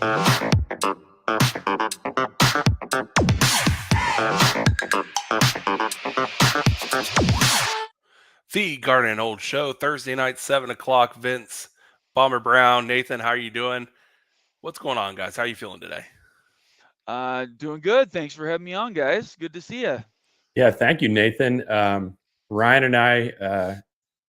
The Garden and Old Show, Thursday night, 7 o'clock. Vince, Bomber Brown, Nathan, how are you doing? What's going on, guys? How are you feeling today? Doing good. Thanks for having me on, guys. Good to see you. Yeah, thank you, Nathan. Ryan and I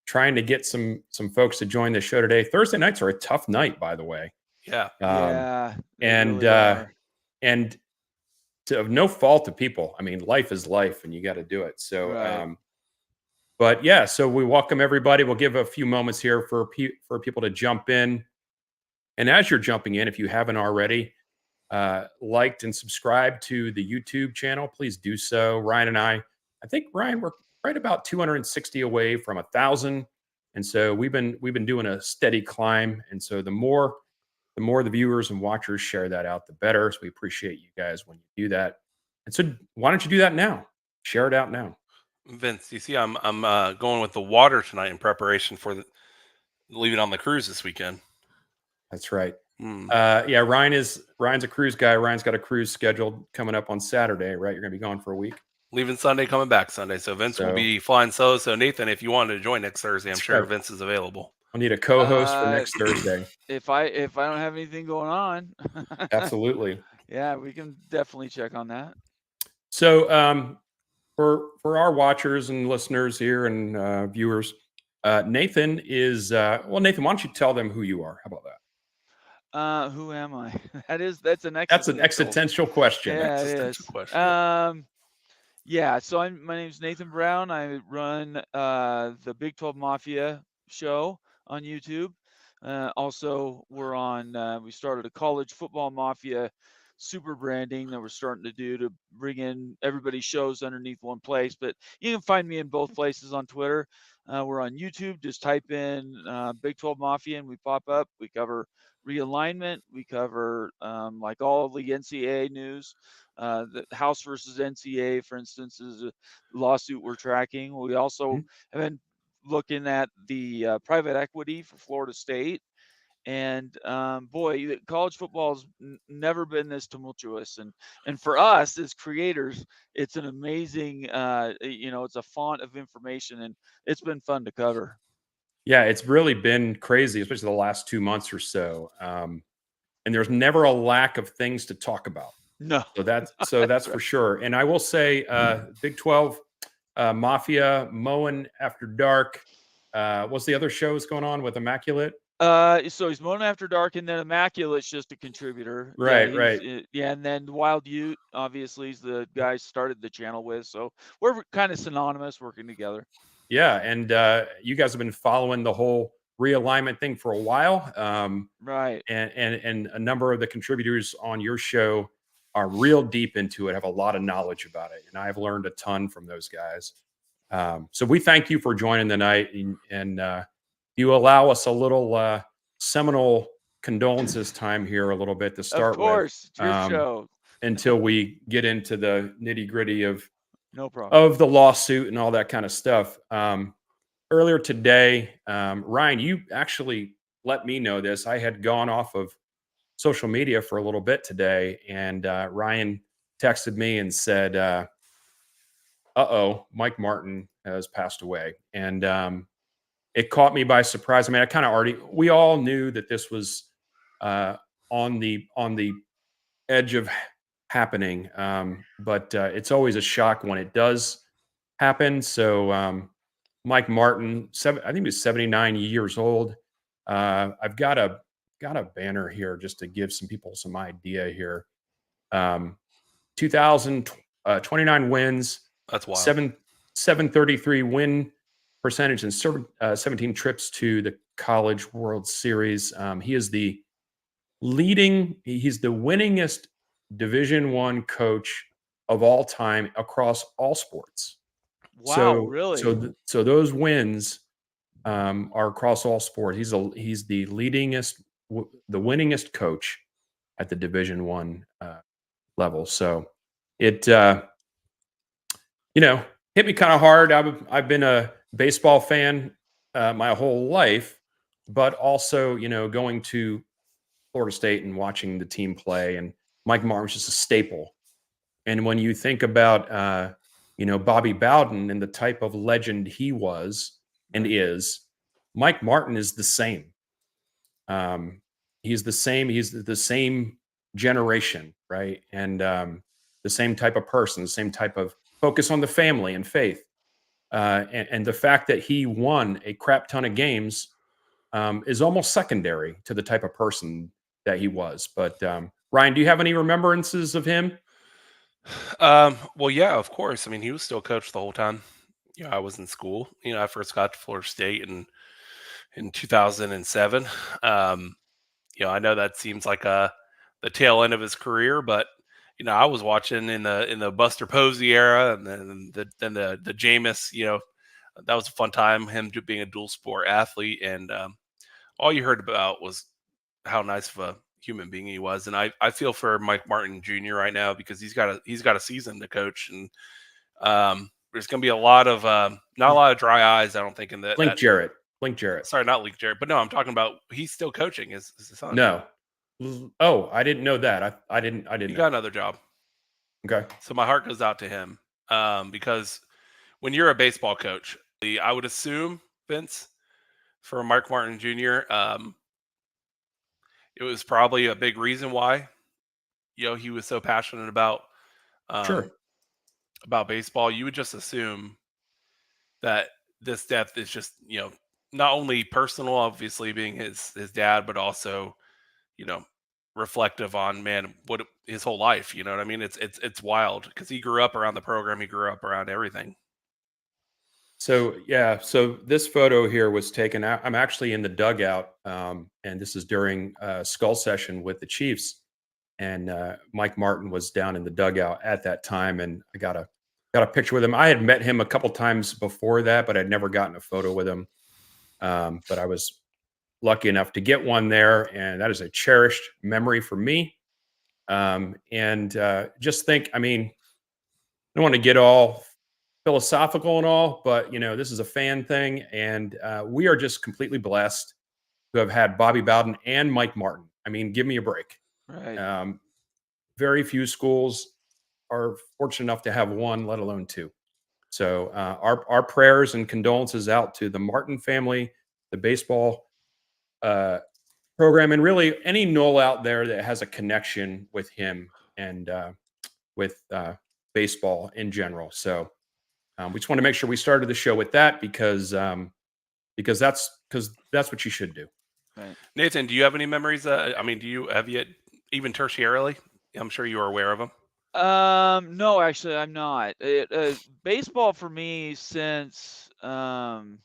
trying to get some folks to join the show today. Thursday nights are a tough night, by the way. Yeah. Yeah, they and really are. and of no fault of people. I mean, life is life, and you got to do it. So, Right. but yeah, so we welcome everybody. We'll give a few moments here for people to jump in. And as you're jumping in, if you haven't already liked and subscribed to the YouTube channel, please do so. Ryan and I think Ryan, we're right about 260 away from 1,000, and so we've been doing a steady climb. And so the more the viewers and watchers share that out, the better. So we appreciate you guys when you do that. And so why don't you do that now? Share it out now. Vince, you see, I'm going with the water tonight in preparation for leaving on the cruise this weekend. That's right. Yeah, Ryan's a cruise guy. Ryan's got a cruise scheduled coming up on Saturday, right? You're going to be gone for a week. Leaving Sunday, coming back Sunday. So Vince will be flying solo. So Nathan, if you wanted to join next Thursday, I'm sure Vince is available. I'll need a co-host for next Thursday. If I don't have anything going on. Absolutely. Yeah, we can definitely check on that. So for our watchers and listeners here and viewers, Nathan is Nathan, why don't you tell them who you are? How about that? Who am I? That's an existential question. Yeah, existential question. Yeah, so my name's Nathan Brown. I run the Big 12 Mafia show on YouTube. Also, we started a college football mafia super branding that we're starting to do to bring in everybody's shows underneath one place. But you can find me in both places on Twitter. We're on YouTube. Just type in Big 12 Mafia and we pop up. We cover realignment. We cover like all of the NCAA news. The House versus NCAA, for instance, is a lawsuit we're tracking. We also have been looking at the private equity for Florida State. And boy, college football's never been this tumultuous. And for us as creators, it's an amazing, it's a font of information, and it's been fun to cover. Yeah, it's really been crazy, especially the last 2 months or so. And there's never a lack of things to talk about. No. So that's for sure. And I will say, Big 12 Mafia, Mowing After Dark. What's the other shows going on with Immaculate? So he's Mowing After Dark, and then Immaculate's just a contributor. Right, right. Yeah, and then Wild Ute, obviously, is the guy started the channel with. So we're kind of synonymous, working together. Yeah, and you guys have been following the whole realignment thing for a while. Right. And a number of the contributors on your show are real deep into it, have a lot of knowledge about it. And I've learned a ton from those guys. So we thank you for joining tonight, and you allow us a little seminal condolences time here a little bit to start with. Of course, it's your show. Until we get into the nitty gritty of no problem of the lawsuit and all that kind of stuff. Earlier today, Ryan, you actually let me know this. I had gone off of social media for a little bit today, and Ryan texted me and said, uh-oh, Mike Martin has passed away. And it caught me by surprise. I mean, we all knew that this was on the edge of happening. But it's always a shock when it does happen. So Mike Martin, I think he was 79 years old. I've got a banner here just to give some people some idea here. 29 wins. That's wild. 733 win percentage and 17 trips to the College World Series. He's the winningest Division I coach of all time across all sports. Wow, really? So those wins are across all sports. He's the winningest coach at the Division I level. So it hit me kind of hard. I've been a baseball fan my whole life, but also going to Florida State and watching the team play, and Mike Martin was just a staple. And when you think about, Bobby Bowden and the type of legend he was and is, Mike Martin is the same. He's the same. He's the same generation, right? And the same type of person, the same type of focus on the family and faith. And the fact that he won a crap ton of games is almost secondary to the type of person that he was. But Ryan, do you have any remembrances of him? Well, yeah, of course. I mean, he was still coach the whole time. I was in school. I first got to Florida State in 2007. I know that seems like the tail end of his career, but I was watching in the Buster Posey era, and then the Jameis. That was a fun time. Him being a dual sport athlete, and all you heard about was how nice of a human being he was. And I feel for Mike Martin Jr. right now because he's got a season to coach, and there's going to be a lot of not a lot of dry eyes. I don't think in the Blink Jarrett. Blink Jarrett. Sorry, not Link Jarrett, but no, I'm talking about he's still coaching his son. No. Oh, I didn't know that. I didn't. He got another job. Okay. So my heart goes out to him because when you're a baseball coach, I would assume, Vince, for Mark Martin Jr., it was probably a big reason why he was so passionate about about baseball. You would just assume that this death is just not only personal, obviously being his dad, but also reflective on what his whole life. You know what I mean? It's wild because he grew up around the program, he grew up around everything. So yeah, so this photo here was taken out. I'm actually in the dugout, and this is during a skull session with the Chiefs, and Mike Martin was down in the dugout at that time, and I got a picture with him. I had met him a couple times before that, but I'd never gotten a photo with him. But I was lucky enough to get one there, and that is a cherished memory for me. Just think, I mean, I don't want to get all philosophical and all, but this is a fan thing, and we are just completely blessed to have had Bobby Bowden and Mike Martin. I mean, give me a break. Right. Very few schools are fortunate enough to have one, let alone two. So our prayers and condolences out to the Martin family, the baseball program, and really any Knoll out there that has a connection with him and with baseball in general. So we just want to make sure we started the show with that because that's what you should do. Right. Nathan, do you have any memories? I mean, have you even tertiarily? I'm sure you are aware of them. No, actually, I'm not. Baseball for me since Ken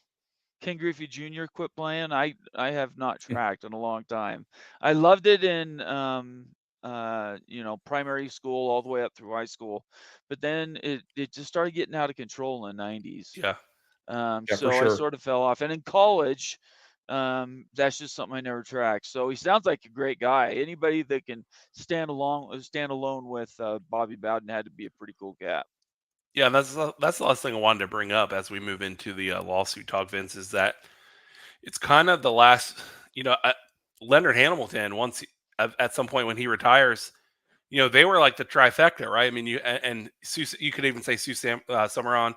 Griffey Jr. quit playing, I have not tracked in a long time. I loved it in primary school all the way up through high school, but then it just started getting out of control in the 90s. Yeah. So sure. I sort of fell off. And in college, that's just something I never tracked. So he sounds like a great guy. Anybody that can stand alone with Bobby Bowden had to be a pretty cool cat. Yeah, and that's the last thing I wanted to bring up as we move into the lawsuit talk, Vince, is that it's kind of the last, Leonard Hamilton, at some point when he retires, they were like the trifecta, right? I mean, you could even say Sue Summeron.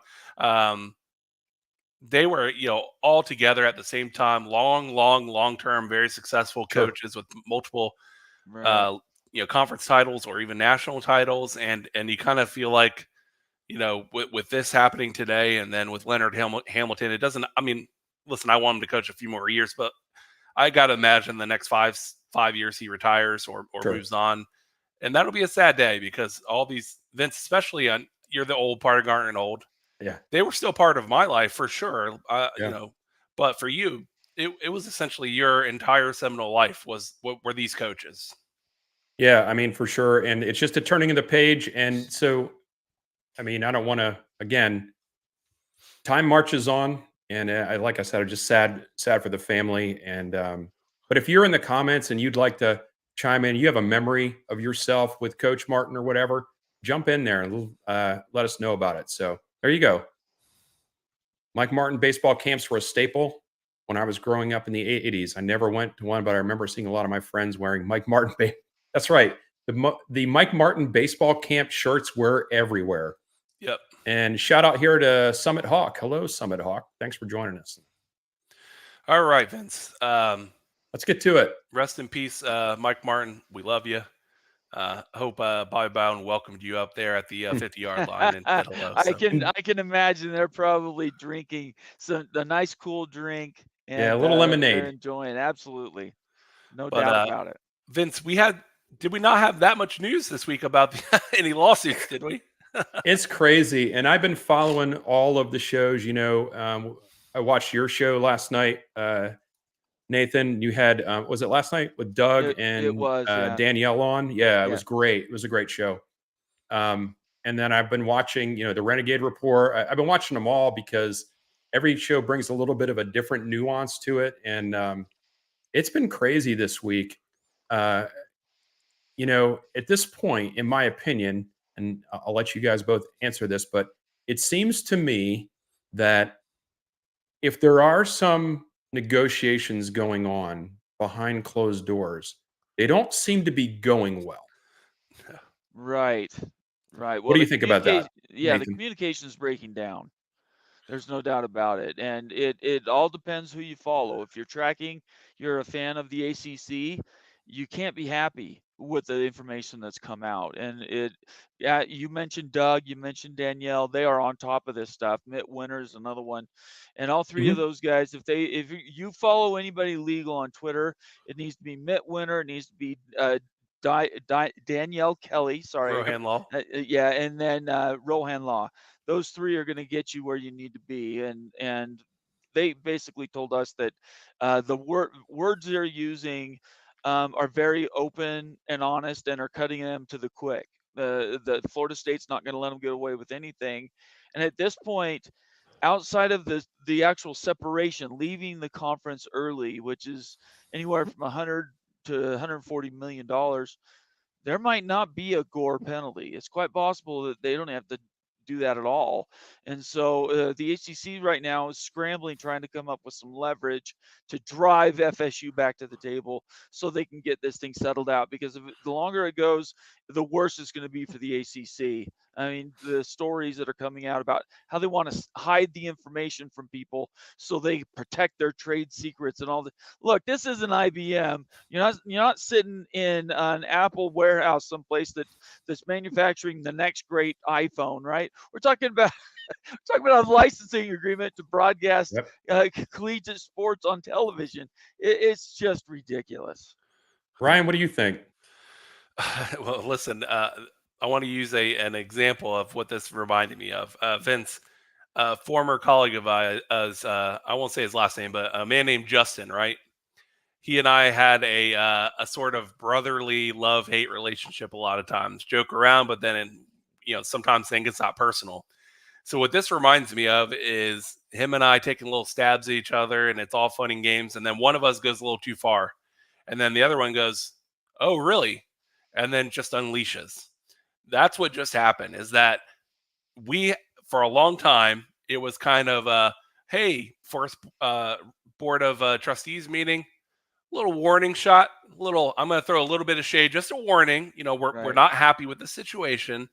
They were, all together at the same time, long-term, very successful coaches with multiple, Right. conference titles or even national titles. And you kind of feel like, with this happening today, and then with Leonard Hamilton, it doesn't. I mean, listen, I want him to coach a few more years, but I got to imagine the next 5 years he retires or moves on, and that'll be a sad day because all these Vince, especially you're the old part of Garner and old. Yeah, they were still part of my life for sure. Yeah. But for you, it was essentially your entire Seminole life were these coaches. Yeah, I mean, for sure. And it's just a turning of the page. And so, I mean, I don't want to, again, time marches on. And like I said, I'm just sad for the family. And, but if you're in the comments and you'd like to chime in, you have a memory of yourself with Coach Martin or whatever, jump in there and let us know about it. So there you go. Mike Martin baseball camps were a staple. when I was growing up in the 80s. I never went to one, but I remember seeing a lot of my friends wearing Mike Martin. That's right. The Mike Martin baseball camp shirts were everywhere. Yep. And shout out here to Summit Hawk. Hello, Summit Hawk. Thanks for joining us. All right, Vince. Let's get to it. Rest in peace, Mike Martin. We love you. Hope Bobby Bowden welcomed you up there at the 50-yard line and said hello. I can imagine they're probably drinking a nice cool drink. And, a little lemonade. They're enjoying. Absolutely, no doubt about it. Vince, did we not have that much news this week about any lawsuits? Did we? It's crazy, and I've been following all of the shows. I watched your show last night. Nathan, you had, was it last night with Doug and Danielle on? Yeah, it was great. It was a great show. And then I've been watching, the Renegade Report. I've been watching them all because every show brings a little bit of a different nuance to it. And it's been crazy this week. At this point, in my opinion, and I'll let you guys both answer this, but it seems to me that if there are some negotiations going on behind closed doors, they don't seem to be going well. Right. Well, what do you think about that? Yeah, Nathan? The communication is breaking down. There's no doubt about it. And it all depends who you follow. If you're a fan of the ACC, you can't be happy with the information that's come out. And you mentioned Doug, you mentioned Danielle, they are on top of this stuff. Mitt Winter's another one. And all three of those guys, if you follow anybody legal on Twitter, it needs to be Mitt Winter, it needs to be Danielle Kelly, sorry. Rohan Law. And then Rohan Law. Those three are going to get you where you need to be. And they basically told us that the words they're using are very open and honest and are cutting them to the quick. The Florida State's not going to let them get away with anything. And at this point, outside of the actual separation, leaving the conference early, which is anywhere from $100 to $140 million, there might not be a Gore penalty. It's quite possible that they don't have to do that at all. And so the ACC right now is scrambling, trying to come up with some leverage to drive FSU back to the table so they can get this thing settled out, because the longer it goes, the worse it's going to be for the ACC. I mean, the stories that are coming out about how they want to hide the information from people so they protect their trade secrets and all that. Look, this isn't IBM. You're not sitting in an Apple warehouse someplace that's manufacturing the next great iPhone, right? We're talking about a licensing agreement to broadcast collegiate sports on television. It's just ridiculous. Ryan, what do you think? Well, listen, I want to use an example of what this reminded me of. Vince, a former colleague of ours, I won't say his last name, but a man named Justin, right? He and I had a sort of brotherly love-hate relationship a lot of times. Joke around, but then, sometimes think it's not personal. So what this reminds me of is him and I taking little stabs at each other, and it's all fun and games. And then one of us goes a little too far. And then the other one goes, "Oh, really?" And then just unleashes. That's what just happened, is that we, for a long time, it was kind of hey, first board of trustees meeting, little warning shot, I'm going to throw a little bit of shade, just a warning. We're not happy with the situation,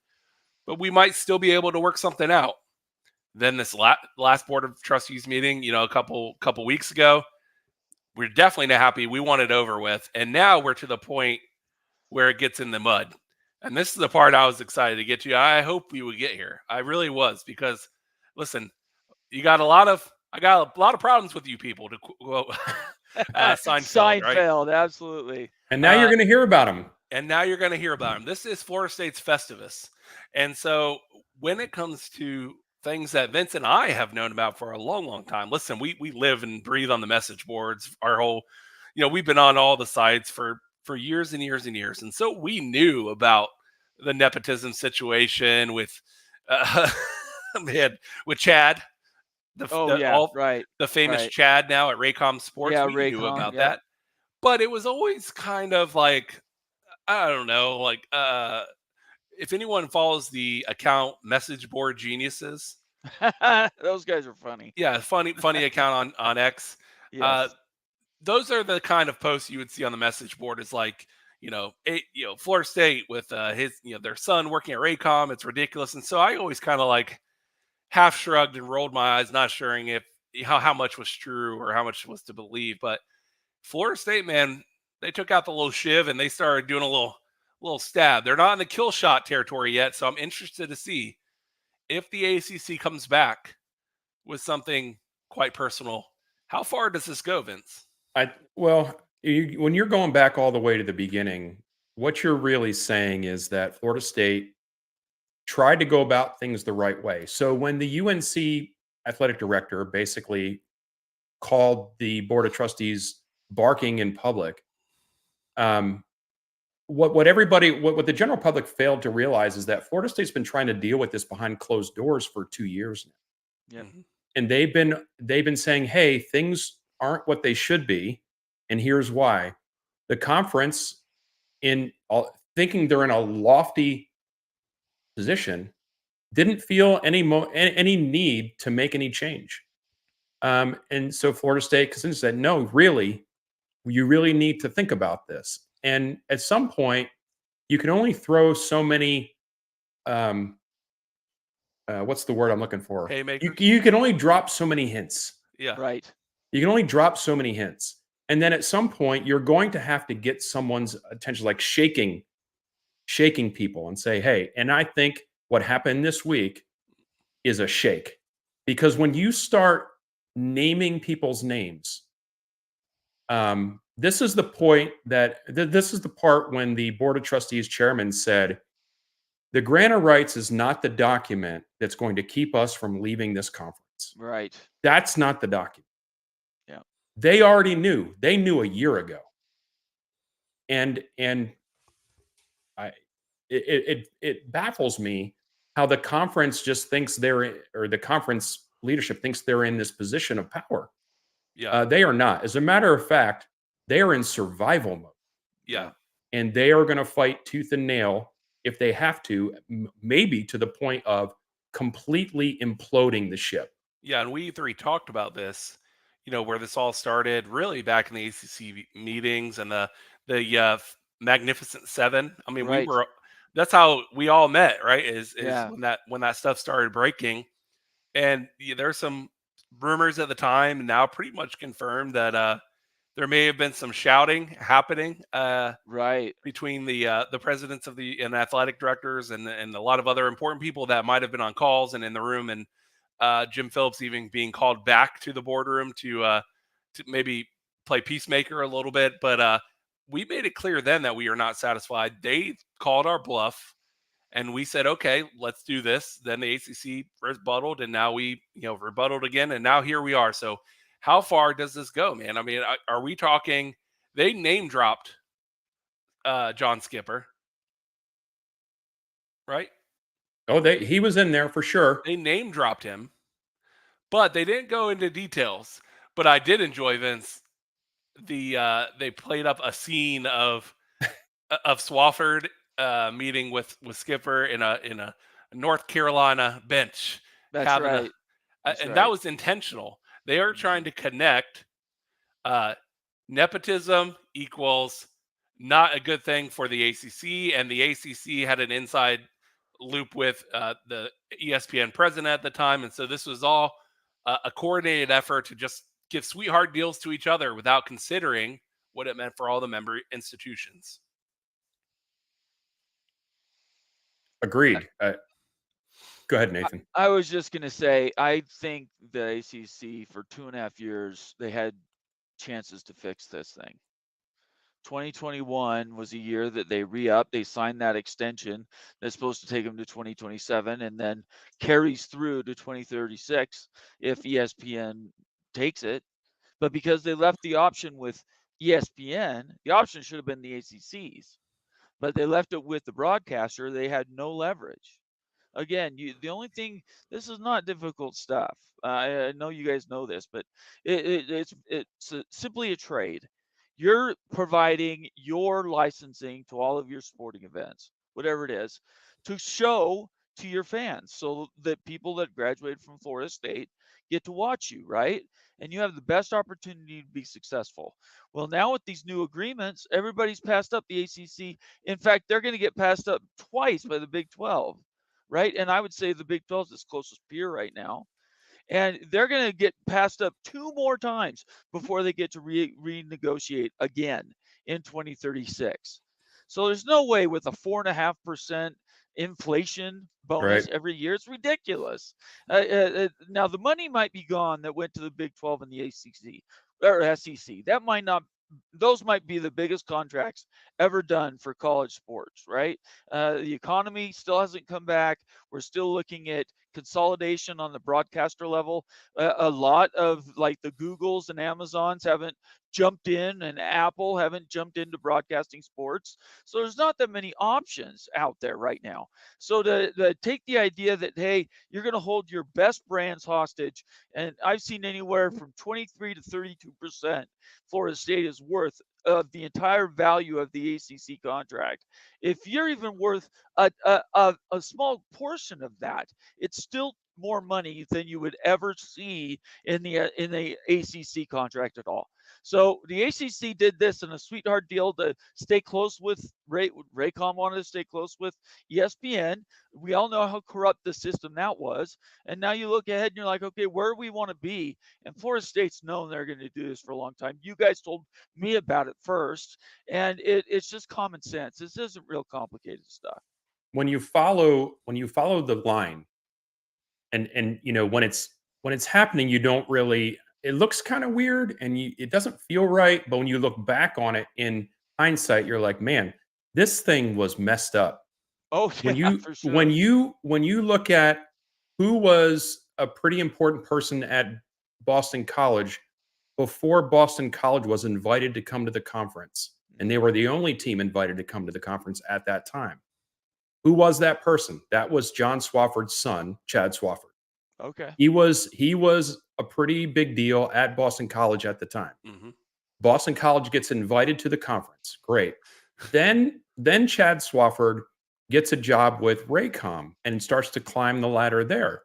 but we might still be able to work something out. Then this last board of trustees meeting, a couple weeks ago, we're definitely not happy. We want it over with. And now we're to the point where it gets in the mud. And this is the part I was excited to get to. I hope we would get here. I really was, because listen, I got a lot of problems with you people, to quote Seinfeld, right? Absolutely. And now you're going to hear about them. This is Florida State's Festivus. And so when it comes to things that Vince and I have known about for a long, long time, listen, we live and breathe on the message boards. Our whole, we've been on all the sites for years and years and years. And so we knew about the nepotism situation with with Chad. The famous Chad now at Raycom Sports. Yeah, we knew about that. But it was always kind of like, I don't know, like if anyone follows the account Message Board Geniuses. Those guys are funny. Yeah, funny account on X. Yes. Those are the kind of posts you would see on the message board. Is like, Florida State with their son working at Raycom. It's ridiculous. And so I always kind of like half shrugged and rolled my eyes, not sure if how much was true or how much was to believe. But Florida State, man, they took out the little shiv and they started doing a little stab. They're not in the kill shot territory yet, so I'm interested to see if the ACC comes back with something quite personal. How far does this go, Vince? When you're going back all the way to the beginning, what you're really saying is that Florida State tried to go about things the right way. So when the UNC athletic director basically called the board of trustees barking in public, what the general public failed to realize is that Florida State's been trying to deal with this behind closed doors for 2 years now. Yep. Mhm. And they've been saying, "Hey, things aren't what they should be, and here's why." The conference, thinking they're in a lofty position, didn't feel any need to make any change. And so Florida State said, "No, really, you really need to think about this." And at some point, you can only throw so many. What's the word I'm looking for? Haymakers? You can only drop so many hints. Yeah. Right. You can only drop so many hints. And then at some point, you're going to have to get someone's attention, like shaking people and say, "Hey," and I think what happened this week is a shake. Because when you start naming people's names, this is the point this is the part when the board of trustees chairman said, "The grant of rights is not the document that's going to keep us from leaving this conference." Right. That's not the document. Yeah. They already knew. They knew a year ago. And I it baffles me how the conference just thinks the conference leadership thinks they're in this position of power. Yeah. They are not. As a matter of fact, they are in survival mode, Yeah. and they are going to fight tooth and nail if they have to, maybe to the point of completely imploding the ship. Yeah, and we three talked about this, where this all started really back in the ACC meetings and the Magnificent Seven. I mean, Right. that's how we all met, right? Is Yeah. when that stuff started breaking, and there's some rumors at the time, now pretty much confirmed that there may have been some shouting happening Right. between the presidents and athletic directors and a lot of other important people that might have been on calls and in the room, and Jim Phillips even being called back to the boardroom to maybe play peacemaker a little bit. But we made it clear then that we are not satisfied. They called our bluff, and we said, "Okay, let's do this." Then the ACC rebutted, and now we rebutted again, and now here we are. So, how far does this go, man? I mean, are we talking? They name dropped John Skipper, right? Oh, he was in there for sure. They name dropped him, but they didn't go into details. But I did enjoy, Vince, they played up a scene of Swafford meeting with Skipper in a North Carolina bench, That's having right. That's and right. that was intentional. They are trying to connect uh, nepotism equals not a good thing for the ACC, and the ACC had an inside loop with the ESPN president at the time, and so this was all a coordinated effort to just give sweetheart deals to each other without considering what it meant for all the member institutions. Agreed. Go ahead, Nathan. I was just going to say, I think the ACC for 2.5 years, they had chances to fix this thing. 2021 was a year that they re-upped. They signed that extension that's supposed to take them to 2027 and then carries through to 2036 if ESPN takes it. But because they left the option with ESPN, the option should have been the ACC's. But they left it with the broadcaster. They had no leverage. Again, the only thing, this is not difficult stuff. I know you guys know this, but it's simply a trade. You're providing your licensing to all of your sporting events, whatever it is, to show to your fans so that people that graduated from Florida State get to watch you, right? And you have the best opportunity to be successful. Well, now with these new agreements, everybody's passed up the ACC. In fact, they're going to get passed up twice by the Big 12, right? And I would say the Big 12 is its closest peer right now. And they're going to get passed up 2 more times before they get to renegotiate again in 2036. So there's no way with a 4.5% inflation bonus Right. every year. It's ridiculous. Now the money might be gone that went to the Big 12 and the ACC or SEC. That might not. Those might be the biggest contracts ever done for college sports, right? The economy still hasn't come back. We're still looking at consolidation on the broadcaster level. A lot of like the Googles and Amazons haven't jumped in, and Apple haven't jumped into broadcasting sports. So there's not that many options out there right now. So to take the idea that, hey, you're going to hold your best brands hostage, and I've seen anywhere from 23 to 32% Florida State is worth of the entire value of the ACC contract. If you're even worth a small portion of that, it's still more money than you would ever see in the ACC contract at all. So the ACC did this in a sweetheart deal to stay close with Raycom wanted to stay close with ESPN. We all know how corrupt the system that was. And now you look ahead and you're like, okay, where do we want to be? And Florida State's known they're going to do this for a long time. You guys told me about it first, and it's just common sense. This isn't real complicated stuff. When you follow the line, and when it's happening, you don't really. It looks kind of weird, and it doesn't feel right. But when you look back on it in hindsight, you're like, man, this thing was messed up. Oh When yeah, you for when sure. you when you look at who was a pretty important person at Boston College before Boston College was invited to come to the conference, and they were the only team invited to come to the conference at that time. Who was that person? That was John Swafford's son, Chad Swafford. Okay. He was a pretty big deal at Boston College at the time. Hmm. Boston College gets invited to the conference. Great. Then Chad Swafford gets a job with Raycom and starts to climb the ladder there.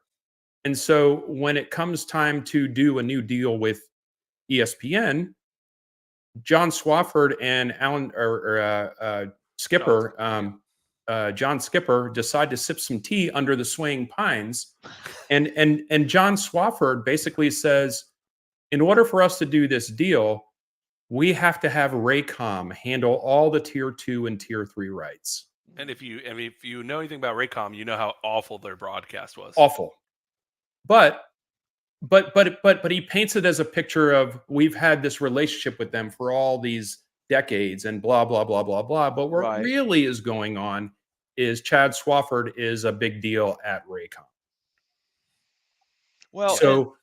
And so when it comes time to do a new deal with ESPN, John Swafford and Skipper, John Skipper, decide to sip some tea under the swaying pines, and John Swafford basically says, in order for us to do this deal, we have to have Raycom handle all the tier 2 and tier 3 rights. And if you know anything about Raycom, you know how awful their broadcast was. Awful. But he paints it as a picture of we've had this relationship with them for all these decades and blah blah blah blah blah. But what Right. really is going on is Chad Swafford is a big deal at Raycom. Well, and So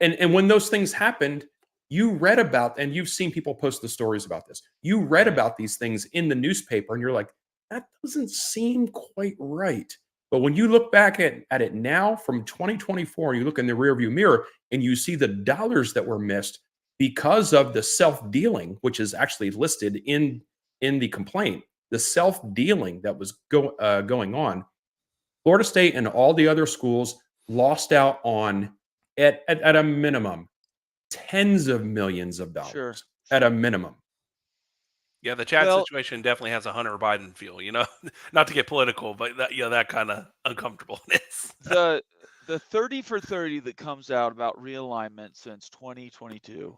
and when those things happened, you read about, and you've seen people post the stories about this. You read right. about these things in the newspaper, and you're like, that doesn't seem quite right. But when you look back at it now from 2024, you look in the rearview mirror and you see the dollars that were missed because of the self-dealing, which is actually listed in the complaint, the self-dealing that was going on. Florida State and all the other schools lost out on at a minimum tens of millions of dollars Sure. at a minimum. Yeah, the Chad Well, situation definitely has a Hunter Biden feel, not to get political, but that kind of uncomfortableness. the 30 for 30 that comes out about realignment since 2022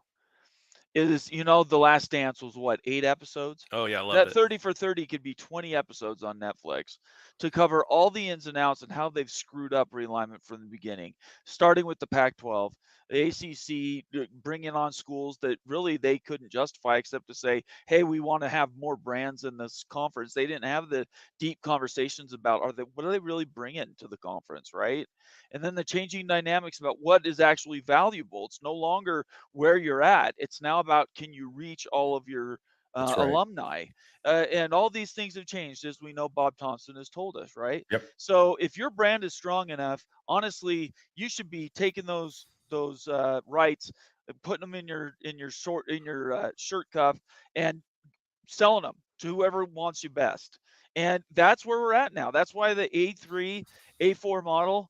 is, The Last Dance was what, 8 episodes? Oh yeah, I loved That it. 30 for 30 could be 20 episodes on Netflix to cover all the ins and outs and how they've screwed up realignment from the beginning, starting with the Pac-12, the ACC bringing on schools that really they couldn't justify except to say, hey, we want to have more brands in this conference. They didn't have the deep conversations about what are they really bringing to the conference, right? And then the changing dynamics about what is actually valuable. It's no longer where you're at. It's now about, can you reach all of your That's right. alumni, and all these things have changed, as we know. Bob Thompson has told us, right? Yep. So if your brand is strong enough, honestly, you should be taking those rights and putting them in your shirt cuff and selling them to whoever wants you best. And that's where we're at now. That's why the A3, A4 model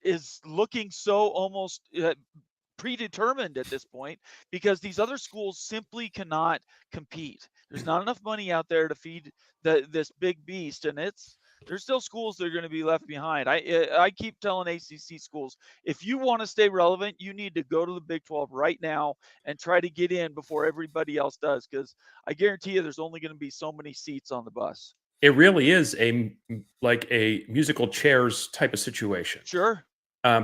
is looking so almost predetermined at this point, because these other schools simply cannot compete. There's not enough money out there to feed this big beast, and there's still schools that are going to be left behind. I keep telling ACC schools, if you want to stay relevant, you need to go to the Big 12 right now and try to get in before everybody else does, because I guarantee you there's only going to be so many seats on the bus. It really is like a musical chairs type of situation. Sure.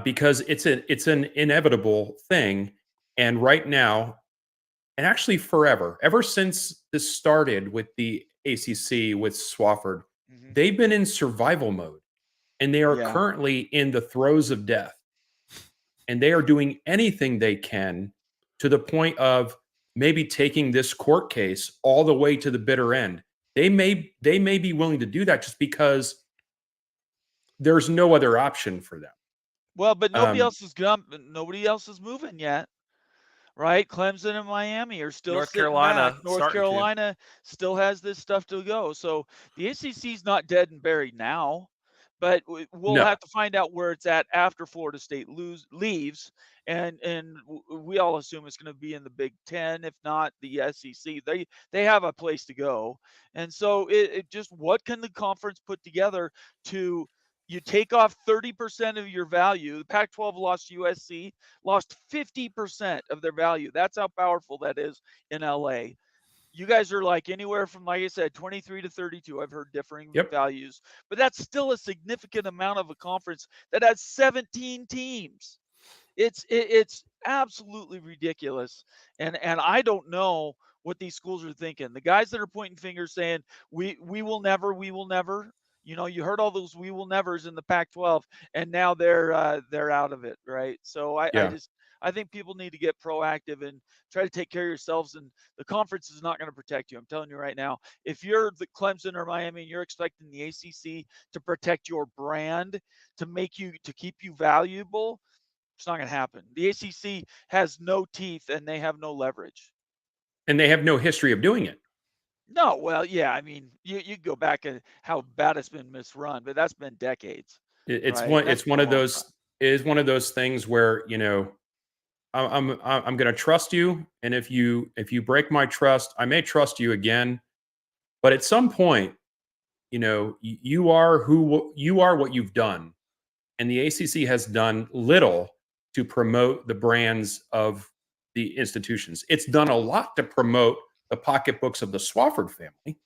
Because it's an inevitable thing. And right now, and actually forever, ever since this started with the ACC with Swofford, they've been in survival mode, and they are Yeah. currently in the throes of death. And they are doing anything they can, to the point of maybe taking this court case all the way to the bitter end. They may be willing to do that just because there's no other option for them. Well, but nobody else is moving yet, right? Clemson and Miami are still North sitting Carolina back. North starting to. Carolina still has this stuff to go. So the ACC's not dead and buried now, but we'll No. have to find out where it's at after Florida State leaves, and we all assume it's going to be in the Big Ten, if not the SEC. They have a place to go, and so it just, what can the conference put together to, you take off 30% of your value. The Pac-12 lost USC, lost 50% of their value. That's how powerful that is in LA. You guys are like anywhere from, like I said, 23 to 32. I've heard differing values, but that's still a significant amount of a conference that has 17 teams. It's absolutely ridiculous. And I don't know what these schools are thinking. The guys that are pointing fingers saying, we will never. You know, you heard all those "we will nevers" in the Pac-12, and now they're out of it, right? So I think people need to get proactive and try to take care of yourselves. And the conference is not going to protect you. I'm telling you right now. If you're the Clemson or Miami and you're expecting the ACC to protect your brand, to keep you valuable, it's not going to happen. The ACC has no teeth and they have no leverage. And they have no history of doing it. No, well, yeah. I mean, you go back at how bad it's been misrun, but that's been decades. It's right? it's one of those time. it is one of those things where, you know, I'm going to trust you, and if you break my trust, I may trust you again, but at some point, you know, you are what you've done, and the ACC has done little to promote the brands of the institutions. It's done a lot to promote the pocketbooks of the Swofford family.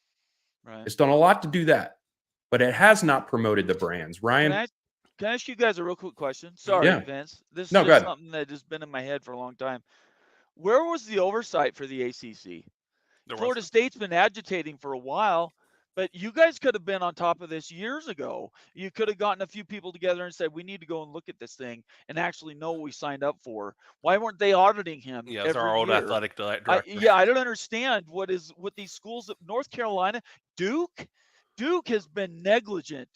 Right. It's done a lot to do that, but it has not promoted the brands. Ryan, can I ask you guys a real quick question? Sorry, Yeah. Vince. This No, is go just ahead. something that has been in my head for a long time. Where was the oversight for the ACC? Florida State's been agitating for a while, but you guys could have been on top of this years ago. You could have gotten a few people together and said, we need to go and look at this thing and actually know what we signed up for. Why weren't they auditing him Yeah, it's every our old year? athletic director. I don't understand what these schools, North Carolina, Duke has been negligent,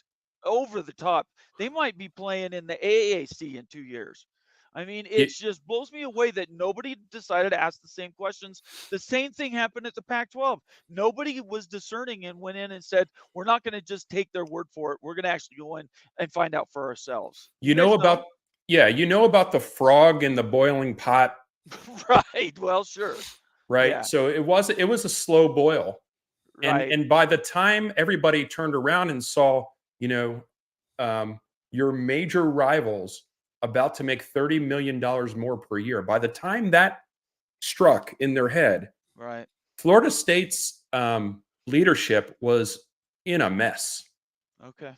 over the top. They might be playing in the AAC in 2 years. I mean, it just blows me away that nobody decided to ask the same questions. The same thing happened at the Pac-12. Nobody was discerning and went in and said, we're not going to just take their word for it. We're going to actually go in and find out for ourselves. You know about the frog in the boiling pot. Right. Well, sure. Right. Yeah. So it was a slow boil. Right. And by the time everybody turned around and saw, you know, your major rivals about to make $30 million more per year, by the time that struck in their head, right, Florida State's leadership was in a mess. Okay.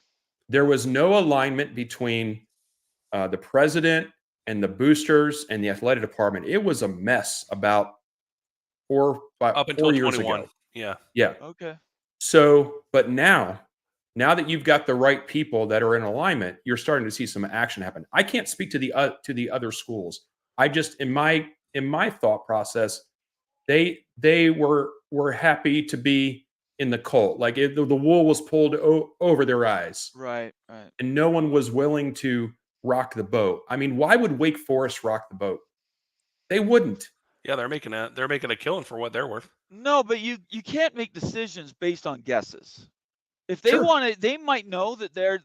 There was no alignment between the president and the boosters and the athletic department. It was a mess about up until 4 years 21. ago. Yeah. Yeah. Okay. So, but now that you've got the right people that are in alignment, you're starting to see some action happen. I can't speak to the other schools. I just, in my thought process, they were happy to be in the cult. Like the wool was pulled over their eyes. Right. Right. And no one was willing to rock the boat. I mean, why would Wake Forest rock the boat? They wouldn't. Yeah, they're making a killing for what they're worth. No, but you can't make decisions based on guesses. If they Sure. want to, they might know that they're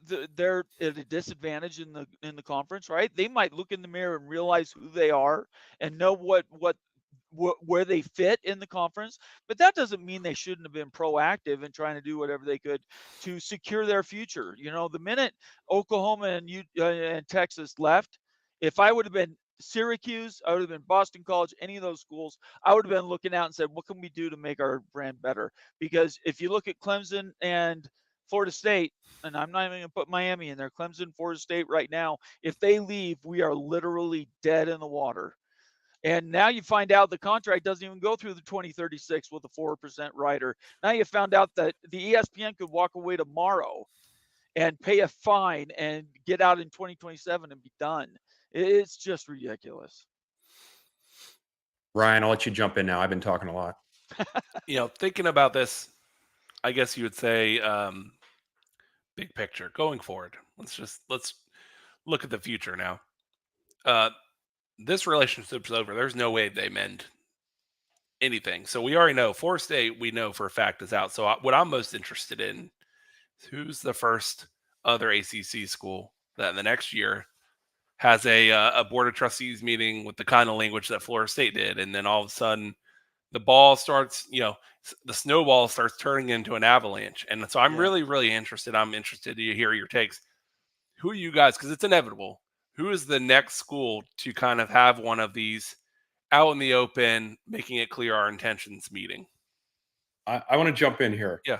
at a disadvantage in the conference, right? They might look in the mirror and realize who they are and know where they fit in the conference, but that doesn't mean they shouldn't have been proactive in trying to do whatever they could to secure their future. You know, the minute Oklahoma and Texas left, if I would have been Syracuse, I would have been Boston College, any of those schools, I would have been looking out and said, what can we do to make our brand better? Because if you look at Clemson and Florida State, and I'm not even going to put Miami in there, Clemson, Florida State right now, if they leave, we are literally dead in the water. And now you find out the contract doesn't even go through the 2036 with a 4% rider. Now you found out that the ESPN could walk away tomorrow and pay a fine and get out in 2027 and be done. It's just ridiculous. Ryan, I'll let you jump in now. I've been talking a lot. Thinking about this, I guess you would say big picture going forward. Let's look at the future now. This relationship's over. There's no way they mend anything. So we already know Florida State, we know for a fact, is out. So what I'm most interested in is who's the first other ACC school that in the next year has a board of trustees meeting with the kind of language that Florida State did, and then all of a sudden the ball starts, the snowball starts turning into an avalanche. And so I'm really, really interested. I'm interested to hear your takes. Who are you guys? Because it's inevitable. Who is the next school to kind of have one of these out in the open, making it clear our intentions meeting? I want to jump in here. Yeah.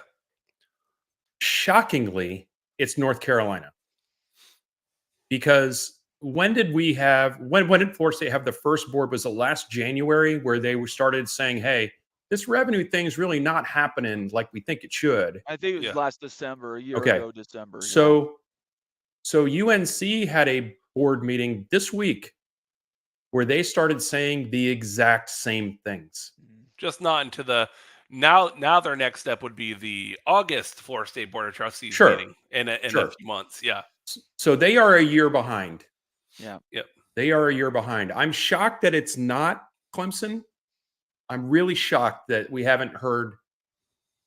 Shockingly, it's North Carolina. Because when did Florida State have the first board? Was it last January where they started saying, hey, this revenue thing is really not happening like we think it should? I think it was last December, a year ago December. So UNC had a board meeting this week where they started saying the exact same things. Just not into the now their next step would be the August Florida State Board of Trustees meeting in a few months. Yeah. So they are a year behind. Yeah. Yep. They are a year behind. I'm shocked that it's not Clemson. I'm really shocked that we haven't heard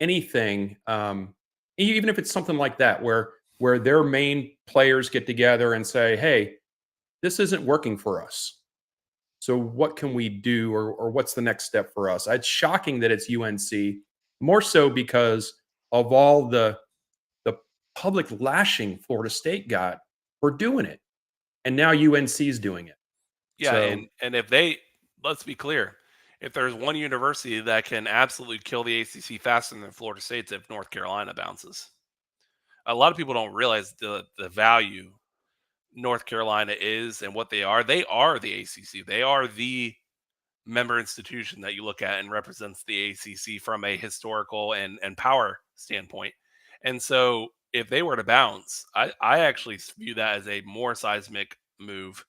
anything, even if it's something like that, where their main players get together and say, hey, this isn't working for us. So what can we do, or what's the next step for us? It's shocking that it's UNC, more so because of all the public lashing Florida State got for doing it. And now UNC's doing it. Yeah, so, and if let's be clear, if there's one university that can absolutely kill the ACC faster than Florida State's, if North Carolina bounces. A lot of people don't realize the value North Carolina is and what they are. They are the ACC. They are the member institution that you look at and represents the ACC from a historical and power standpoint. And so if they were to bounce, I actually view that as a more seismic move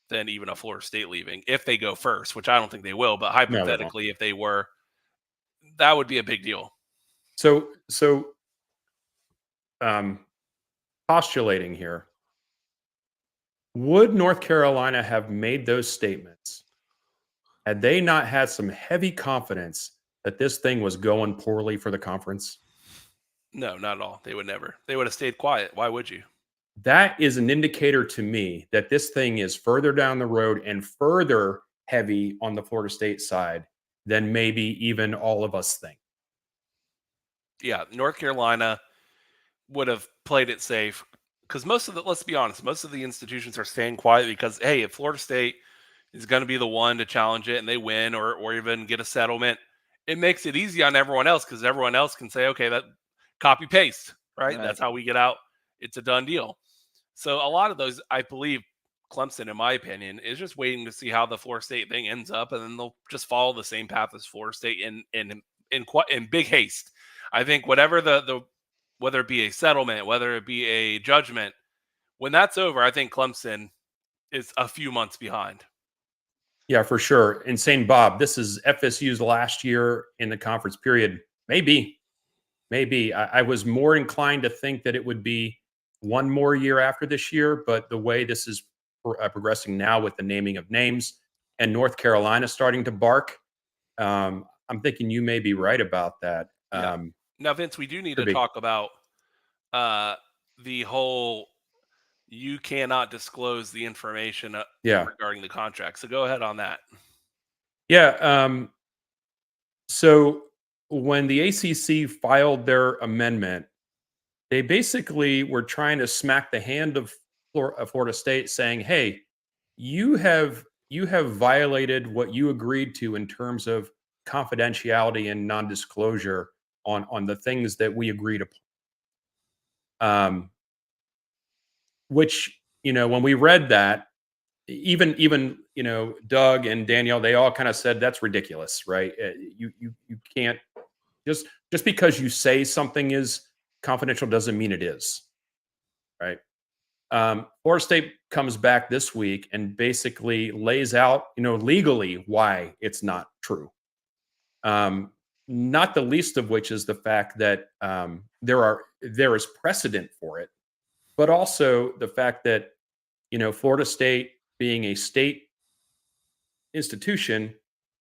than even a Florida State leaving if they go first, which I don't think they will. But hypothetically, if they were, that would be a big deal. So postulating here, would North Carolina have made those statements had they not had some heavy confidence that this thing was going poorly for the conference? No, not at all. They would never. They would have stayed quiet. Why would you? That is an indicator to me that this thing is further down the road and further heavy on the Florida State side than maybe even all of us think. Yeah, North Carolina would have played it safe because let's be honest, most of the institutions are staying quiet because, hey, if Florida State is going to be the one to challenge it and they win or even get a settlement, it makes it easy on everyone else because everyone else can say, okay, that copy paste, right? That's how we get out. It's a done deal. So a lot of those, I believe, Clemson, in my opinion, is just waiting to see how the Florida State thing ends up, and then they'll just follow the same path as Florida State in big haste. I think whatever whether it be a settlement, whether it be a judgment, when that's over, I think Clemson is a few months behind. Yeah, for sure. Insane Bob, this is FSU's last year in the conference period. Maybe. I was more inclined to think that it would be one more year after this year, but the way this is progressing now with the naming of names and North Carolina starting to bark, I'm thinking you may be right about that. Yeah. Now, Vince, we do need to talk about the whole you cannot disclose the information Yeah. regarding the contract. So go ahead on that. Yeah. So when the ACC filed their amendment, they basically were trying to smack the hand of Florida State, saying, "Hey, you have violated what you agreed to in terms of confidentiality and non-disclosure on the things that we agreed upon." Which, when we read that, even Doug and Danielle, they all kind of said that's ridiculous, right? You can't just because you say something is confidential doesn't mean it is, right? Florida State comes back this week and basically lays out, legally why it's not true. Not the least of which is the fact that there is precedent for it, but also the fact that Florida State, being a state institution,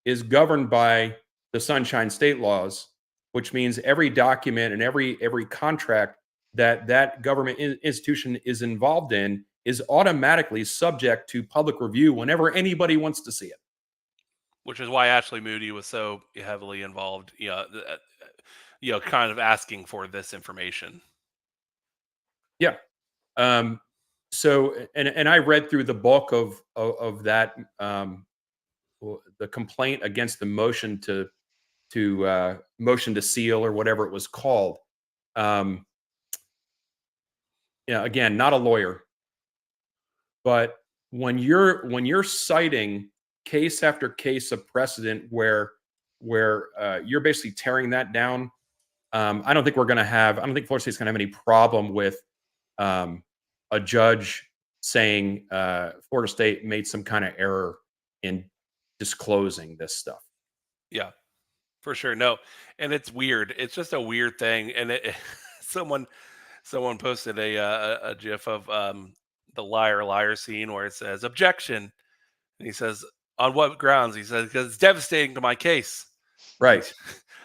is governed by the Sunshine State laws, which means every document and every contract that government institution is involved in is automatically subject to public review whenever anybody wants to see it. Which is why Ashley Moody was so heavily involved, kind of asking for this information. Yeah. So, and I read through the bulk of that, the complaint against the motion to motion to seal, or whatever it was called. Again, not a lawyer, but when you're citing case after case of precedent where you're basically tearing that down, I don't think Florida State's gonna have any problem with a judge saying Florida State made some kind of error in disclosing this stuff. Yeah, for sure. No, and it's weird. It's just a weird thing. And someone posted a GIF of the liar scene where it says objection, and he says, on what grounds? He says, because it's devastating to my case. Right.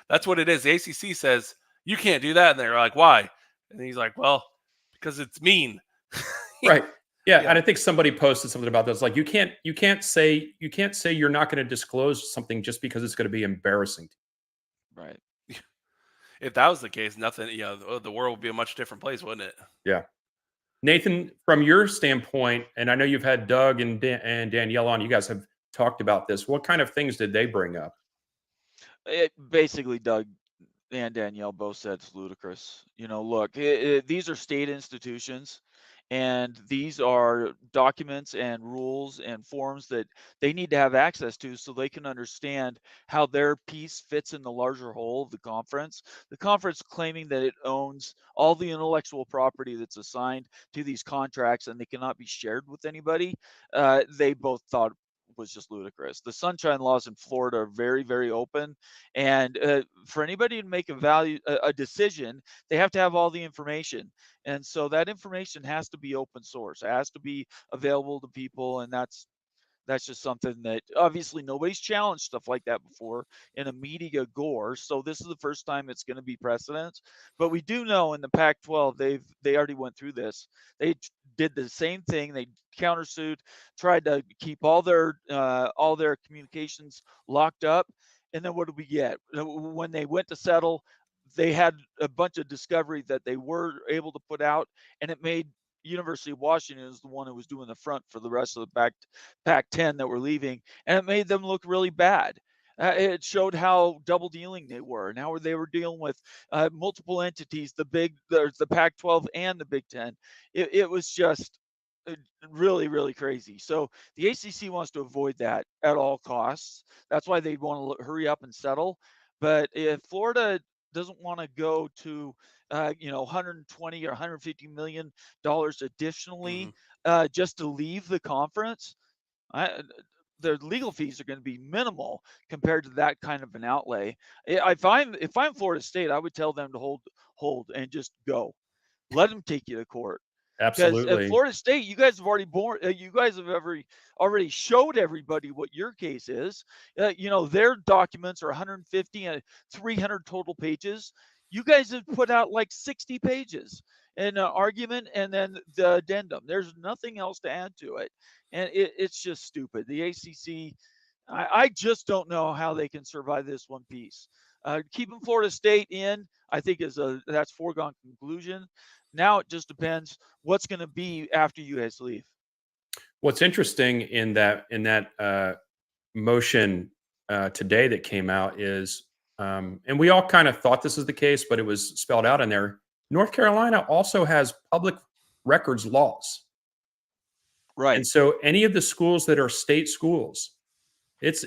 That's what it is. The ACC says you can't do that, and they're like, why? And he's like, well, because it's mean. Right. Yeah, and I think somebody posted something about this. Like, you can't say you're not going to disclose something just because it's going to be embarrassing. Right. If that was the case, nothing. The world would be a much different place, wouldn't it? Yeah. Nathan, from your standpoint, and I know you've had Doug and Danielle on, you guys have talked about this. What kind of things did they bring up? Basically, Doug and Danielle both said it's ludicrous. Look, these are state institutions, and these are documents and rules and forms that they need to have access to so they can understand how their piece fits in the larger whole of the conference. The conference claiming that it owns all the intellectual property that's assigned to these contracts and they cannot be shared with anybody. They both thought was just ludicrous. The sunshine laws in Florida are very, very open, and for anybody to make a decision, they have to have all the information, and so that information has to be open source. It has to be available to people, and that's just something that obviously nobody's challenged stuff like that before in a media gore. So this is the first time it's going to be precedent. But we do know in the Pac-12 they already went through this. They did the same thing. They countersued, tried to keep all their communications locked up, and then what did we get when they went to settle? They had a bunch of discovery that they were able to put out, and it made University of Washington is the one who was doing the front for the rest of the Pac-10 that were leaving, and it made them look really bad. It showed how double dealing they were, and how they were dealing with multiple entities, the Pac-12 and the Big Ten. It was just really, really crazy. So the ACC wants to avoid that at all costs. That's why they want to hurry up and settle. But if Florida doesn't want to go to 120 or 150 million dollars additionally just to leave the conference, their legal fees are going to be minimal compared to that kind of an outlay. If I'm Florida State, I would tell them to hold and just go. Let them take you to court. Because at Absolutely. Florida State, you guys have already showed everybody what your case is. Their documents are 150 and 300 total pages. You guys have put out like 60 pages. an argument and then the addendum. There's nothing else to add to it, and it's just stupid. The ACC, I just don't know how they can survive this one piece. Keeping Florida State in, I think that's foregone conclusion. Now it just depends what's going to be after you guys leave. What's interesting in that motion today that came out is, and we all kind of thought this is the case, but it was spelled out in there. North Carolina also has public records laws, Right. and so any of the schools that are state schools, it's.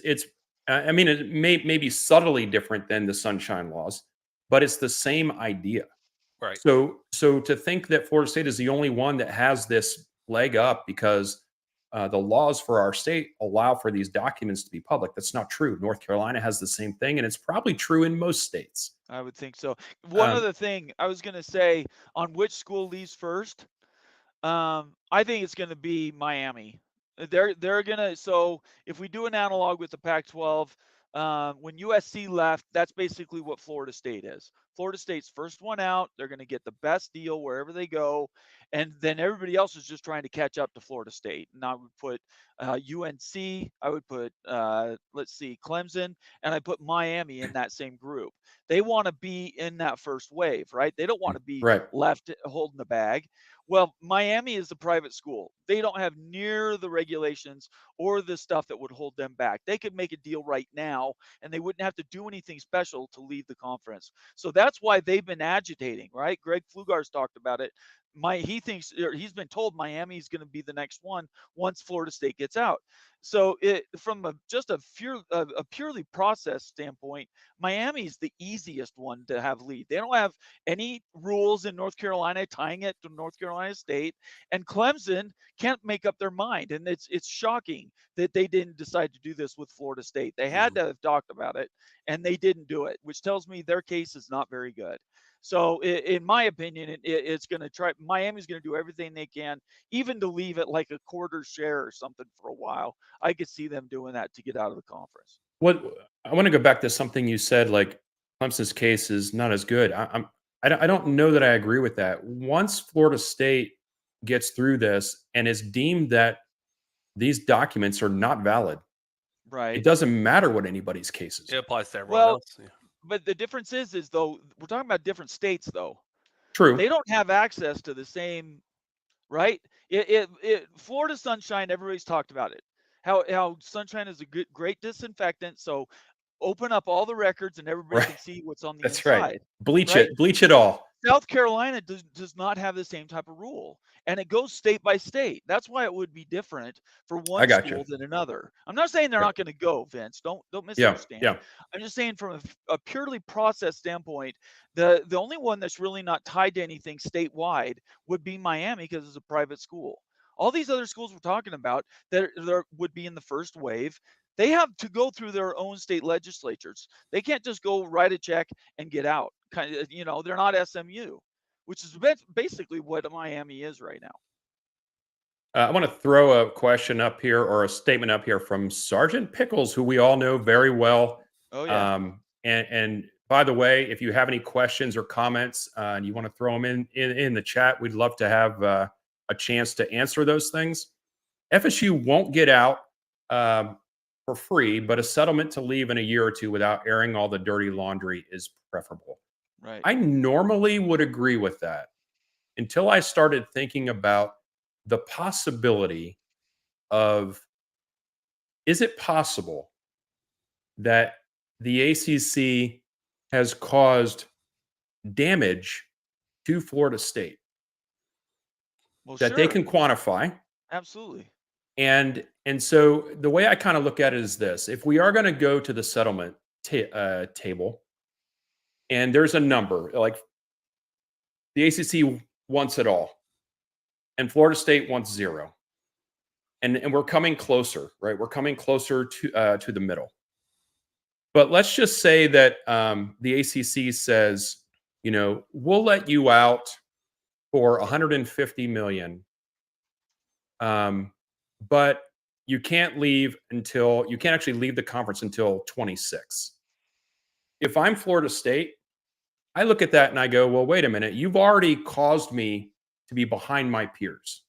I mean, it may be subtly different than the Sunshine Laws, but it's the same idea. Right. So to think that Florida State is the only one that has this leg up because the laws for our state allow for these documents to be public, that's not true. North Carolina has the same thing, and it's probably true in most states. I would think so. One other thing I was going to say on which school leaves first. I think it's going to be Miami. They're gonna. So if we do an analog with the Pac-12, when USC left, that's basically what Florida State is. Florida State's first one out. They're going to get the best deal wherever they go, and then everybody else is just trying to catch up to Florida State. And I would put UNC. I would put Clemson, and I put Miami in that same group. They want to be in that first wave, right? They don't want to be left holding the bag. Well, Miami is a private school. They don't have near the regulations or the stuff that would hold them back. They could make a deal right now, and they wouldn't have to do anything special to leave the conference. So that's why they've been agitating, right? Greg Pflugar's talked about it. He thinks, or he's been told Miami's going to be the next one once Florida State gets out. So from a purely process standpoint, Miami's the easiest one to have lead. They don't have any rules in North Carolina tying it to North Carolina State, and Clemson can't make up their mind. And it's shocking that they didn't decide to do this with Florida State. They had to have talked about it, and they didn't do it, which tells me their case is not very good. So in my opinion, it's going to try. Miami's going to do everything they can, even to leave it like a quarter share or something for a while. I could see them doing that to get out of the conference. What I want to go back to something you said, like Clemson's case is not as good. I don't know that I agree with that. Once Florida State gets through this and is deemed that these documents are not valid, right? It doesn't matter what anybody's case is. It applies to everyone else. Yeah. But the difference is though we're talking about different states, though. True. They don't have access to the same, right? Florida Sunshine, everybody's talked about it. How Sunshine is a great disinfectant. So open up all the records and everybody can see what's on the inside. Right. Bleach it all. South Carolina does not have the same type of rule, and it goes state by state. That's why it would be different for one school than another. I'm not saying they're not going to go, Vince. Don't misunderstand. Yeah. I'm just saying from a purely process standpoint, the only one that's really not tied to anything statewide would be Miami because it's a private school. All these other schools we're talking about that would be in the first wave, they have to go through their own state legislatures. They can't just go write a check and get out. They're not SMU, which is basically what Miami is right now. I want to throw a question up here or a statement up here from Sergeant Pickles, who we all know very well. Oh, yeah. And by the way, if you have any questions or comments and you want to throw them in the chat, we'd love to have a chance to answer those things. FSU won't get out for free, but a settlement to leave in a year or two without airing all the dirty laundry is preferable. Right. I normally would agree with that until I started thinking about the possibility of, is it possible that the ACC has caused damage to Florida State that they can quantify? Absolutely. And so the way I kind of look at it is this: if we are going to go to the settlement table, and there's a number, like the ACC wants it all, and Florida State wants zero, and we're coming closer, right? We're coming closer to the middle. But let's just say that the ACC says, we'll let you out for $150 million. But you can't actually leave the conference until 26. If I'm Florida State, I look at that and I go, well, wait a minute. You've already caused me to be behind my peers.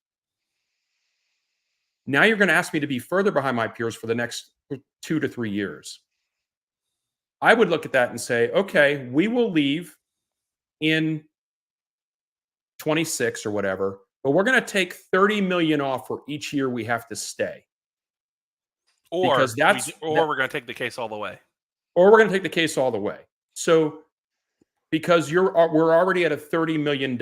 Now you're going to ask me to be further behind my peers for the next 2 to 3 years. I would look at that and say, okay, we will leave in 26 or whatever, but we're going to take 30 million off for each year we have to stay. Or Because we're going to take the case all the way. Or we're going to take the case all the way. So because we're already at a $30 million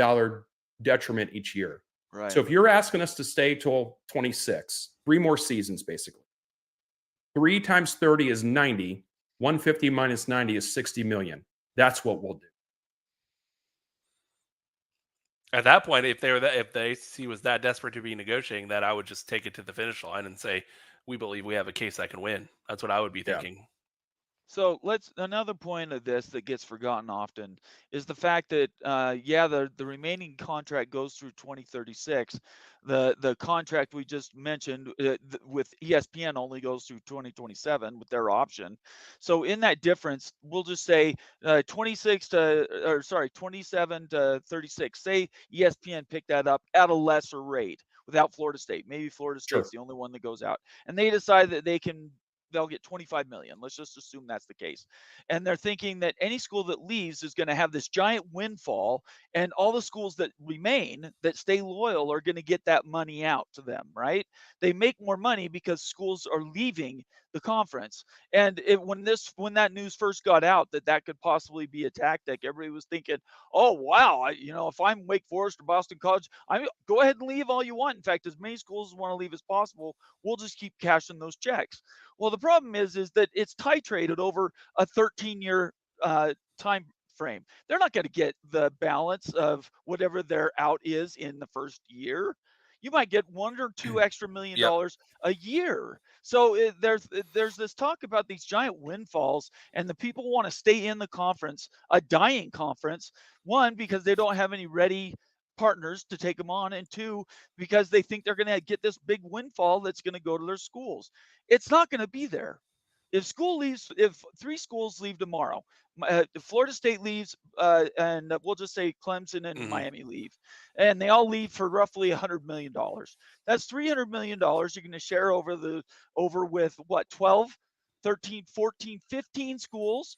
detriment each year. Right. So if you're asking us to stay till 26, 3 more seasons basically. 3 times 30 is 90. 150 minus 90 is 60 million. That's what we'll do. At that point, if the ACC was that desperate to be negotiating that, I would just take it to the finish line and say, we believe we have a case that can win. That's what I would be thinking. So another point of this that gets forgotten often is the fact that the remaining contract goes through 2036. The contract we just mentioned with ESPN only goes through 2027 with their option. So in that difference, we'll just say 27 to 36. Say ESPN picked that up at a lesser rate without Florida State. Maybe Florida State's the only one that goes out, and they decide that they'll get 25 million. Let's just assume that's the case. And they're thinking that any school that leaves is going to have this giant windfall, and all the schools that remain that stay loyal are going to get that money out to them, right? They make more money because schools are leaving the conference. And when that news first got out that could possibly be a tactic, everybody was thinking, oh wow, if I'm Wake Forest or Boston College, go ahead and leave all you want. In fact, as many schools want to leave as possible, we'll just keep cashing those checks. Well, the problem is that it's titrated over a 13-year time frame. They're not going to get the balance of whatever their out is in the first year. You might get $1 or $2 extra million a year. So there's this talk about these giant windfalls, and the people want to stay in the conference, a dying conference. One, because they don't have any ready partners to take them on, and 2, because they think they're going to get this big windfall that's going to go to their schools. It's not going to be there. If 3 schools leave tomorrow, Florida State leaves, and we'll just say Clemson and Miami leave, and they all leave for roughly $100 million. That's $300 million you're going to share over with what, 12, 13, 14, 15 schools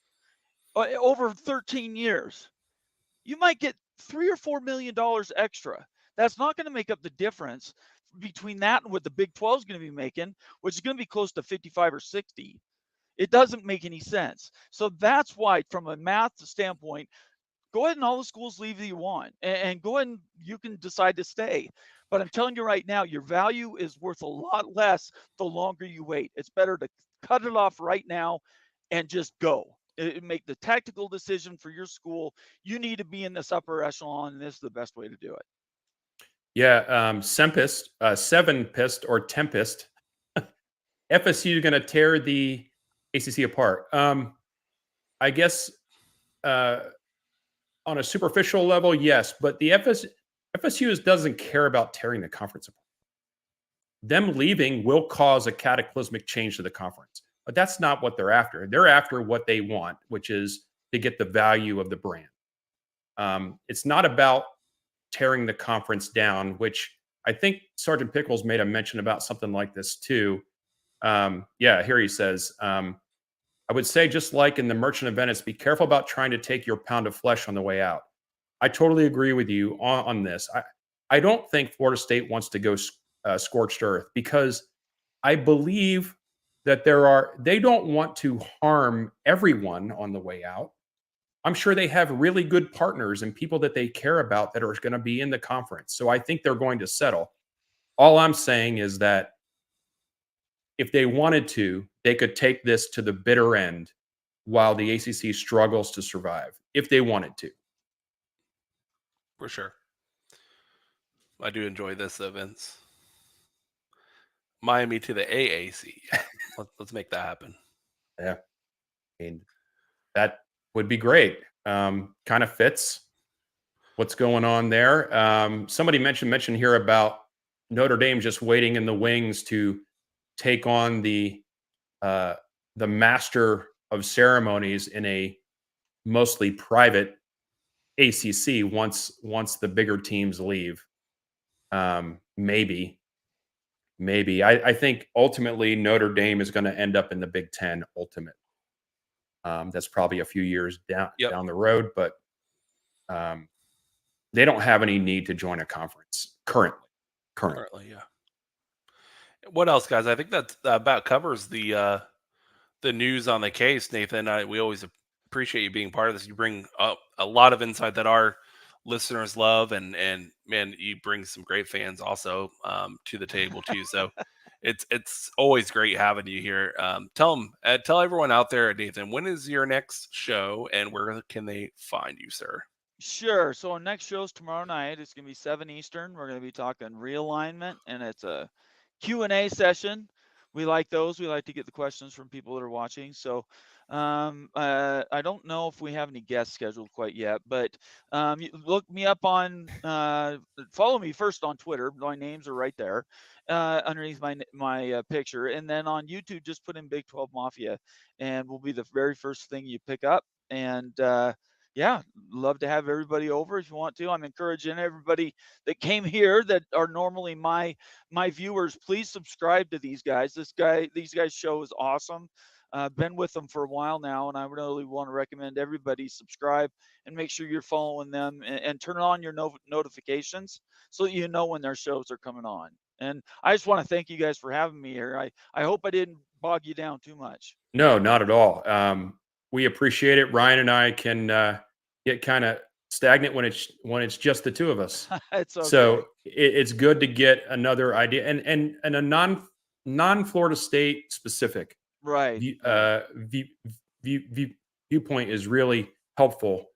over 13 years. You might get $3 or $4 million extra. That's not going to make up the difference between that and what the Big 12 is going to be making, which is going to be close to 55 or 60. It doesn't make any sense. So that's why, from a math standpoint, go ahead and all the schools leave that you want, and go ahead and you can decide to stay. But I'm telling you right now, your value is worth a lot less the longer you wait. It's better to cut it off right now and just go. Make the tactical decision for your school. You need to be in this upper echelon, and this is the best way to do it. Yeah, Seven Pist or Tempest. FSU going to tear the ACC apart. I guess on a superficial level, yes, but the FSU doesn't care about tearing the conference apart. Them leaving will cause a cataclysmic change to the conference, but that's not what they're after. They're after what they want, which is to get the value of the brand. It's not about tearing the conference down, which I think Sergeant Pickles made a mention about something like this too. Here he says, I would say, just like in the Merchant of Venice, be careful about trying to take your pound of flesh on the way out. I totally agree with you on this. I don't think Florida State wants to go scorched earth, because I believe that they don't want to harm everyone on the way out. I'm sure they have really good partners and people that they care about that are going to be in the conference. So I think they're going to settle. All I'm saying is that if they wanted to, they could take this to the bitter end while the ACC struggles to survive, if they wanted to. For sure. I do enjoy this, Vince. Miami to the AAC. Let's make that happen. Yeah. I mean, that would be great. Kind of fits what's going on there. Somebody mentioned here about Notre Dame just waiting in the wings to take on the master of ceremonies in a mostly private ACC once the bigger teams leave. Maybe. I think ultimately Notre Dame is going to end up in the Big Ten. Ultimate. That's probably a few years Yep. down the road, but they don't have any need to join a conference currently. Currently, yeah. What else, guys? I think that about covers the news on the case, Nathan. We always appreciate you being part of this. You bring up a lot of insight that our listeners love, and man, you bring some great fans also to the table too. So it's always great having you here. Tell everyone out there, Nathan, when is your next show, and where can they find you, sir? Sure. So our next show's tomorrow night. It's going to be 7 Eastern. We're going to be talking realignment, and it's a Q&A session. We like those. We like to get the questions from people that are watching. So I don't know if we have any guests scheduled quite yet, but look me up on, follow me first on Twitter. My names are right there underneath my picture. And then on YouTube, just put in Big 12 Mafia, and will be the very first thing you pick up. And yeah, love to have everybody over if you want to. I'm encouraging everybody that came here that are normally my viewers. Please subscribe to these guys. These guys' show is awesome. Been with them for a while now, and I really want to recommend everybody subscribe and make sure you're following them, and turn on your notifications so that you know when their shows are coming on. And I just want to thank you guys for having me here. I hope I didn't bog you down too much. No, not at all. We appreciate it. Ryan and I can get kind of stagnant when it's just the two of us. It's okay. So it's good to get another idea and a non Florida State specific Right. viewpoint is really helpful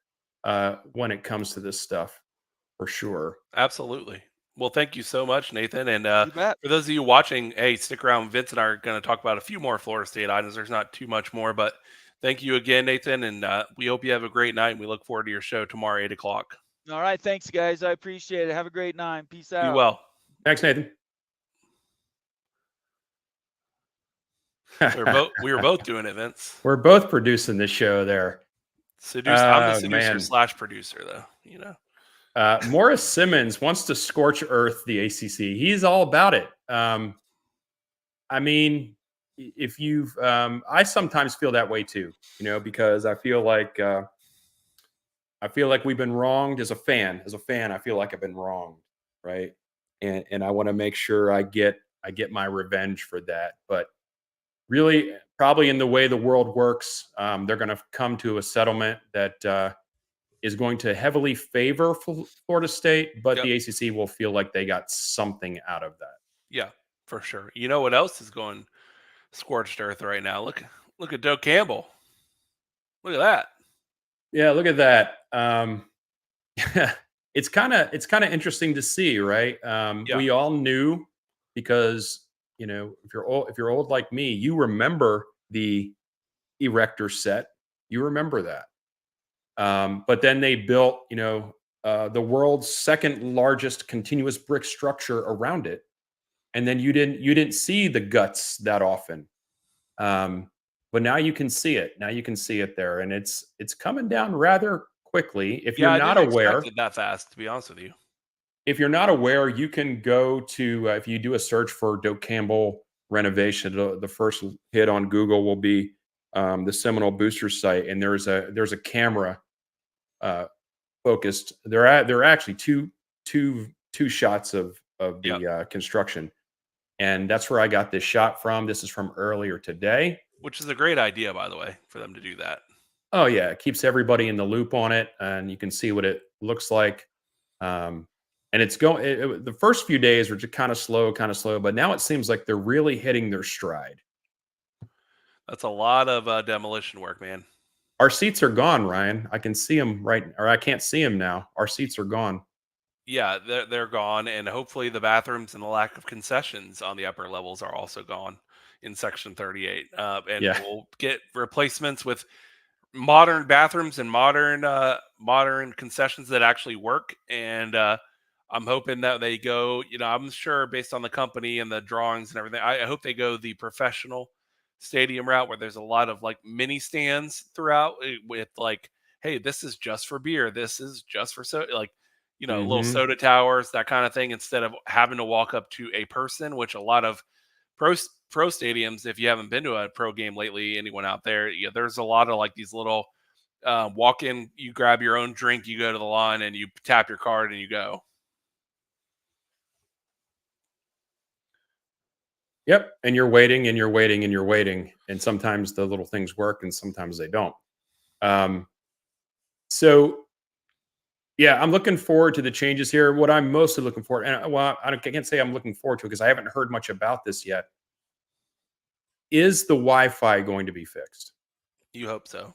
when it comes to this stuff, for sure. Absolutely. Well, thank you so much, Nathan. And You bet. for those of you watching, hey, stick around. Vince and I are going to talk about a few more Florida State items. There's not too much more, but thank you again, Nathan. And we hope you have a great night. And we look forward to your show tomorrow, 8 o'clock. All right. Thanks, guys. I appreciate it. Have a great night. Peace out. Be well. Thanks, Nathan. We were both doing it, Vince. We're both producing the show there. I'm the seducer / producer, though. You know. Morris Simmons wants to scorch earth the ACC. He's all about it. I mean, if you've, I sometimes feel that way too. You know, because I feel like we've been wronged as a fan. As a fan, I feel like I've been wronged, right? And I want to make sure I get my revenge for that. But really, probably in the way the world works, they're going to come to a settlement that is going to heavily favor Florida State, but the ACC will feel like they got something out of that. Yeah, for sure. You know what else is going scorched earth right now? Look at Doak Campbell. Look at that. Yeah, look at that. It's kind of interesting to see, right? We all knew, because you know, if you're old like me, you remember the erector set. You remember that. But then they built, you know, the world's second largest continuous brick structure around it, and then you didn't see the guts that often. But now you can see it. Now you can see it there, and it's coming down rather quickly. If you're not aware, expect it that fast, to be honest with you. If you're not aware, you can go to if you do a search for Doak Campbell renovation, the first hit on Google will be the Seminole Booster site, and there's a camera focused. There are actually two shots of the construction, and that's where I got this shot from. This is from earlier today, which is a great idea, by the way, for them to do that. Oh yeah, it keeps everybody in the loop on it, and you can see what it looks like. And it's going. The first few days were just kind of slow, but now it seems like they're really hitting their stride. That's a lot of demolition work, man. Our seats are gone, Ryan. I can see them or I can't see them now. Our seats are gone. Yeah, they're gone, and hopefully the bathrooms and the lack of concessions on the upper levels are also gone in Section 38. And we'll get replacements with modern bathrooms and modern concessions that actually work. And I'm hoping that they go, you know, I'm sure based on the company and the drawings and everything, I hope they go the professional stadium route where there's a lot of like mini stands throughout with like hey, this is just for beer. This is just for soda. Like, little Mhm. soda towers, that kind of thing, instead of having to walk up to a person, which a lot of pro stadiums, if you haven't been to a pro game lately, anyone out there, there's a lot of like these little walk in, you grab your own drink, you go to the line, and you tap your card, and you go. Yep, and you're waiting, and you're waiting, and you're waiting, and sometimes the little things work, and sometimes they don't. Um, so yeah, I'm looking forward to the changes here. What I'm mostly looking forward, and well, I can't say I'm looking forward to it because I haven't heard much about this yet. Is the Wi-Fi going to be fixed? You hope so.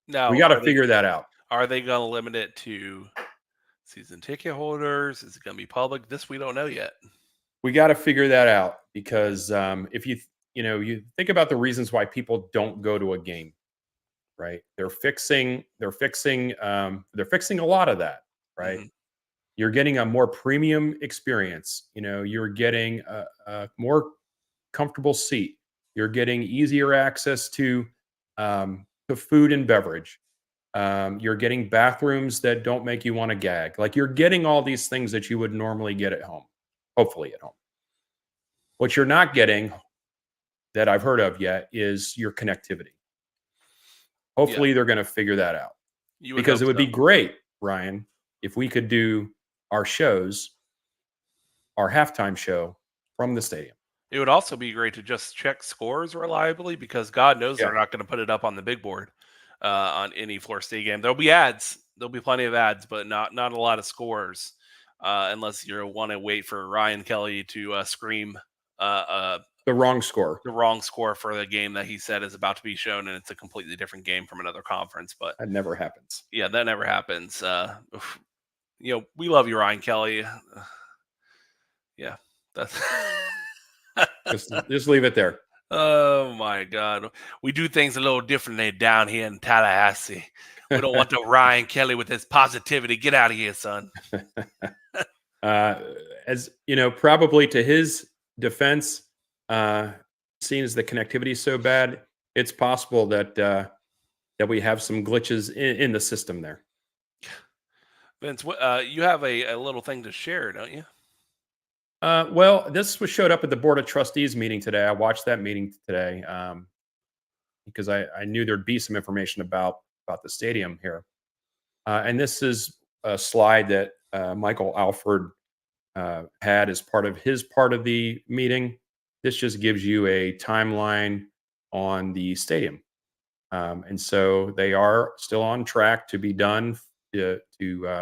We Now, got to figure that out. are they going to limit it to season ticket holders? Is it going to be public? This we don't know yet. We got to figure that out because if you think about the reasons why people don't go to a game, right? They're fixing a lot of that, right? Mhm. You're getting a more premium experience. You're getting a more comfortable seat. You're getting easier access to food and beverage. You're getting bathrooms that don't make you want to gag. Like you're getting all these things that you would normally get at home, hopefully at home. What you're not getting that I've heard of yet is your connectivity. Yeah, Hopefully they're going to figure that out you would because hope it would so. be great, Ryan, if we could do our shows, our halftime show from the stadium. It would also be great to just check scores reliably, because God knows Yeah. they're not going to put it up on the big board on any Florida State game. There'll be ads. There'll be plenty of ads, but not a lot of scores, unless you want to wait for Ryan Kelly to scream The wrong score. the wrong score for the game that he said is about to be shown, and it's a completely different game from another conference. But That never happens. yeah, that never happens. We love you, Ryan Kelly. Yeah, that's. Just leave it there. Oh my God. We do things a little differently down here in Tallahassee. We don't want the Ryan Kelly with his positivity. Get out of here, son. As you know, probably to his defense, seeing as the connectivity is so bad, it's possible that we have some glitches in the system there. Vince, you have a little thing to share, don't you? Well, this showed up at the Board of Trustees meeting today. I watched that meeting today because I knew there'd be some information about the stadium here. And this is a slide that Michael Alford had as part of his part of the meeting. This just gives you a timeline on the stadium. And so they are still on track to be done to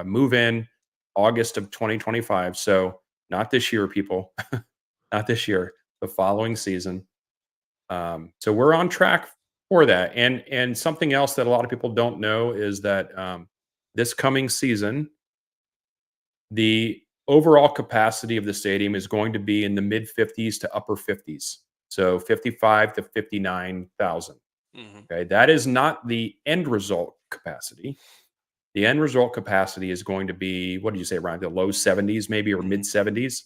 move in August of 2025. So not this year, people, not this year, the following season. So we're on track for that. And something else that a lot of people don't know is that this coming season, the overall capacity of the stadium is going to be in the mid 50s to upper 50s. So 55 to 59,000. Mm-hmm. Okay. That is not the end result capacity. The end result capacity is going to be, what did you say, around the low 70s, maybe, or mid 70s.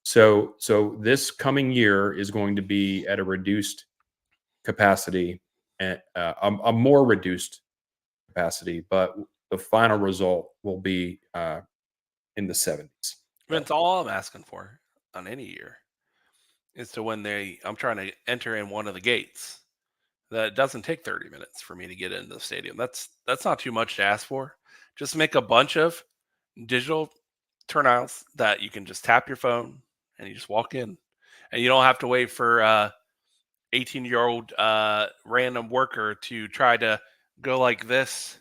So this coming year is going to be at a reduced capacity, and a more reduced capacity, but the final result will be in the 70s. Vince, all I'm asking for on any year is to I'm trying to enter in one of the gates. That doesn't take 30 minutes for me to get into the stadium. That's not too much to ask for. Just make a bunch of digital turnouts that you can just tap your phone and you just walk in, and you don't have to wait for 18-year-old random worker to try to go like this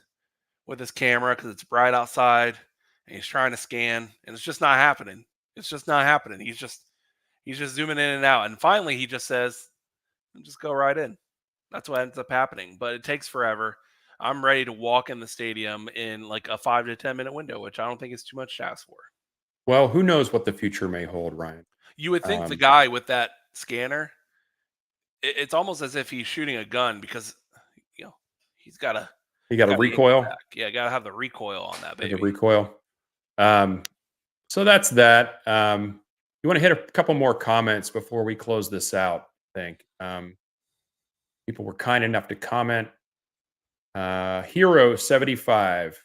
with his camera because it's bright outside and he's trying to scan, and it's just not happening. It's just not happening. He's just zooming in and out, and finally he just says, "Just go right in." That's what ends up happening, but it takes forever. I'm ready to walk in the stadium in like a 5 to 10 minute window, which I don't think is too much to ask for. Well, who knows what the future may hold, Ryan? You would think the guy with that scanner, it's almost as if he's shooting a gun, because he's got a recoil. Yeah, got to have the recoil on that baby. The recoil. So that's that. You want to hit a couple more comments before we close this out, I think. People were kind enough to comment. Hero 75.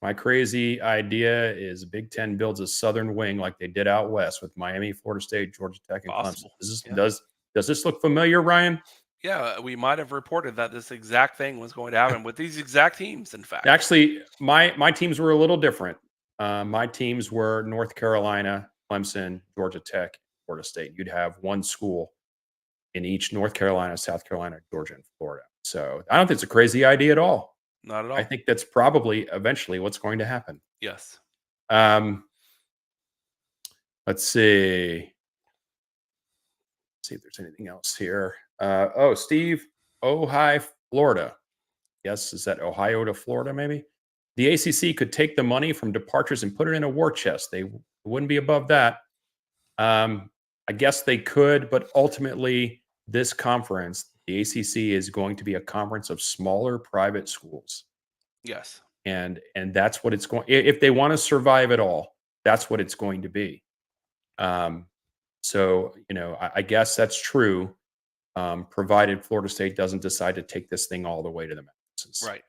My crazy idea is Big Ten builds a southern wing like they did out west with Miami, Florida State, Georgia Tech, and Clemson. Possible. Yeah. Does this look familiar, Ryan? Yeah, we might have reported that this exact thing was going to happen with these exact teams, in fact. Actually, my teams were a little different. My teams were North Carolina, Clemson, Georgia Tech, Florida State. You'd have one school in each North Carolina, South Carolina, Georgia, and Florida. So I don't think it's a crazy idea at all. Not at all. I think that's probably eventually what's going to happen. Yes. Let's see. See if there's anything else here. Steve, Ojai, Florida. Yes, is that Ohio to Florida, maybe? The ACC could take the money from departures and put it in a war chest. They wouldn't be above that. I guess they could, but ultimately, this conference, the ACC, is going to be a conference of smaller private schools. Yes. And that's what it's going. If they want to survive at all, that's what it's going to be. So I guess that's true, provided Florida State doesn't decide to take this thing all the way to the mountains. Right.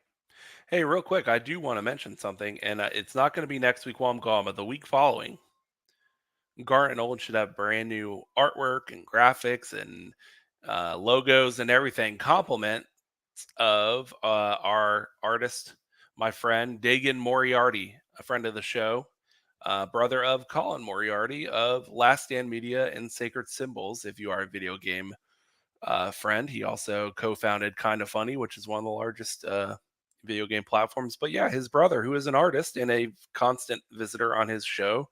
Hey, real quick, I do want to mention something, and it's not going to be next week while I'm gone, but the week following, Garnet and Olin should have brand new artwork and graphics and logos and everything. Compliments of our artist, my friend Dagan Moriarty, a friend of the show, brother of Colin Moriarty of Last Stand Media and Sacred Symbols. If you are a video game friend, he also co-founded Kind of Funny, which is one of the largest video game platforms. But yeah, his brother, who is an artist and a constant visitor on his show,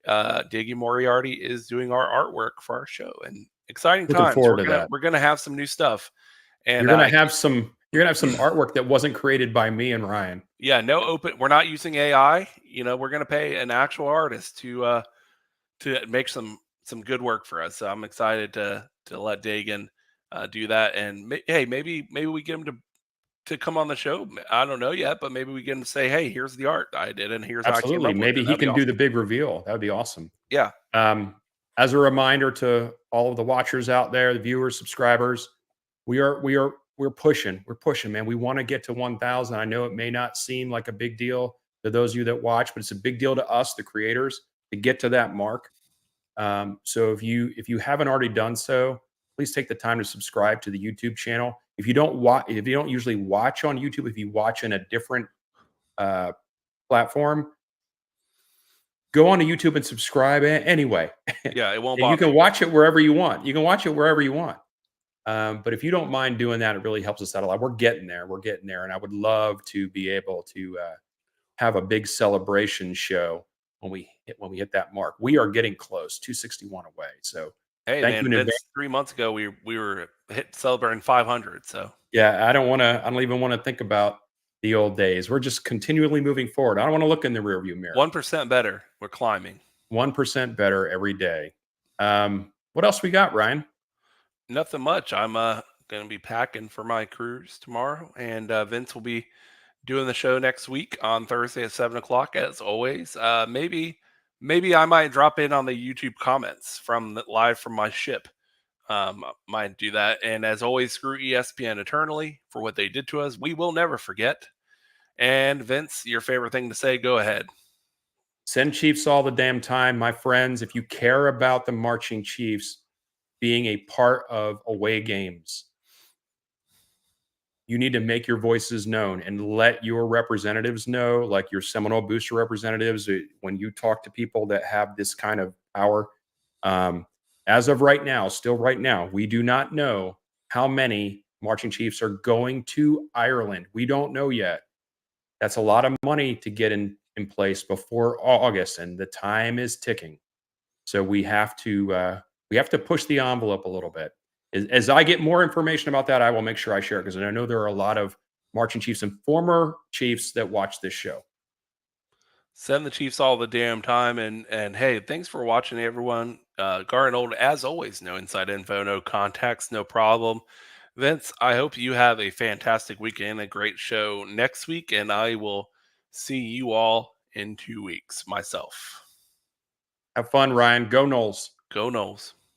Diggy Moriarty, is doing our artwork for our show, and exciting Looking times. forward to that. We're gonna have some new stuff, and you're gonna have some artwork that wasn't created by me and Ryan. Yeah, we're not using AI. We're gonna pay an actual artist to make some good work for us. So I'm excited to let Dagan do that, and hey, maybe we get him to come on the show. I don't know yet, but maybe we get him to say, "Hey, here's the art I did, and here's Absolutely. how I came up Maybe with it." he can do the big reveal. That would be awesome. Yeah. As a reminder to all of the watchers out there, the viewers, subscribers, we're pushing. We're pushing, man. We want to get to 1,000. I know it may not seem like a big deal to those of you that watch, but it's a big deal to us, the creators, to get to that mark. So if you haven't already done so, please take the time to subscribe to the YouTube channel. If you don't usually watch on YouTube, if you watch in a different platform, go on to YouTube and subscribe anyway. Yeah, it won't And bother you can you. watch it wherever you want. But if you don't mind doing that, it really helps us out a lot. We're getting there. And I would love to be able to have a big celebration show when we hit that mark. We are getting close, 261 away. So hey, thank man, you in advance. 3 months ago we were celebrating 500. So Yeah, I don't even want to think about the old days. We're just continually moving forward. I don't want to look in the rearview mirror. 1% better. We're climbing. 1% better every day. What else we got, Ryan? Nothing much. I'm going to be packing for my cruise tomorrow, and Vince will be doing the show next week on Thursday at 7:00, as always. Maybe I might drop in on the YouTube comments live from my ship. Might do that. And as always, screw ESPN eternally for what they did to us. We will never forget. And Vince, your favorite thing to say, go ahead. Send Chiefs all the damn time. My friends, if you care about the marching Chiefs being a part of away games, you need to make your voices known and let your representatives know, like your Seminole Booster representatives, when you talk to people that have this kind of power. As of right now, we do not know how many marching Chiefs are going to Ireland. We don't know yet. That's a lot of money to get in place before August, and the time is ticking. So we have to push the envelope a little bit. As I get more information about that, I will make sure I share it, because I know there are a lot of marching Chiefs and former Chiefs that watch this show. Send the Chiefs all the damn time. And hey, thanks for watching, everyone. Garnet Old, as always, no inside info, no contacts, no problem. Vince, I hope you have a fantastic weekend, a great show next week, and I will see you all in 2 weeks myself. Have fun, Ryan. Go Noles. Go Noles.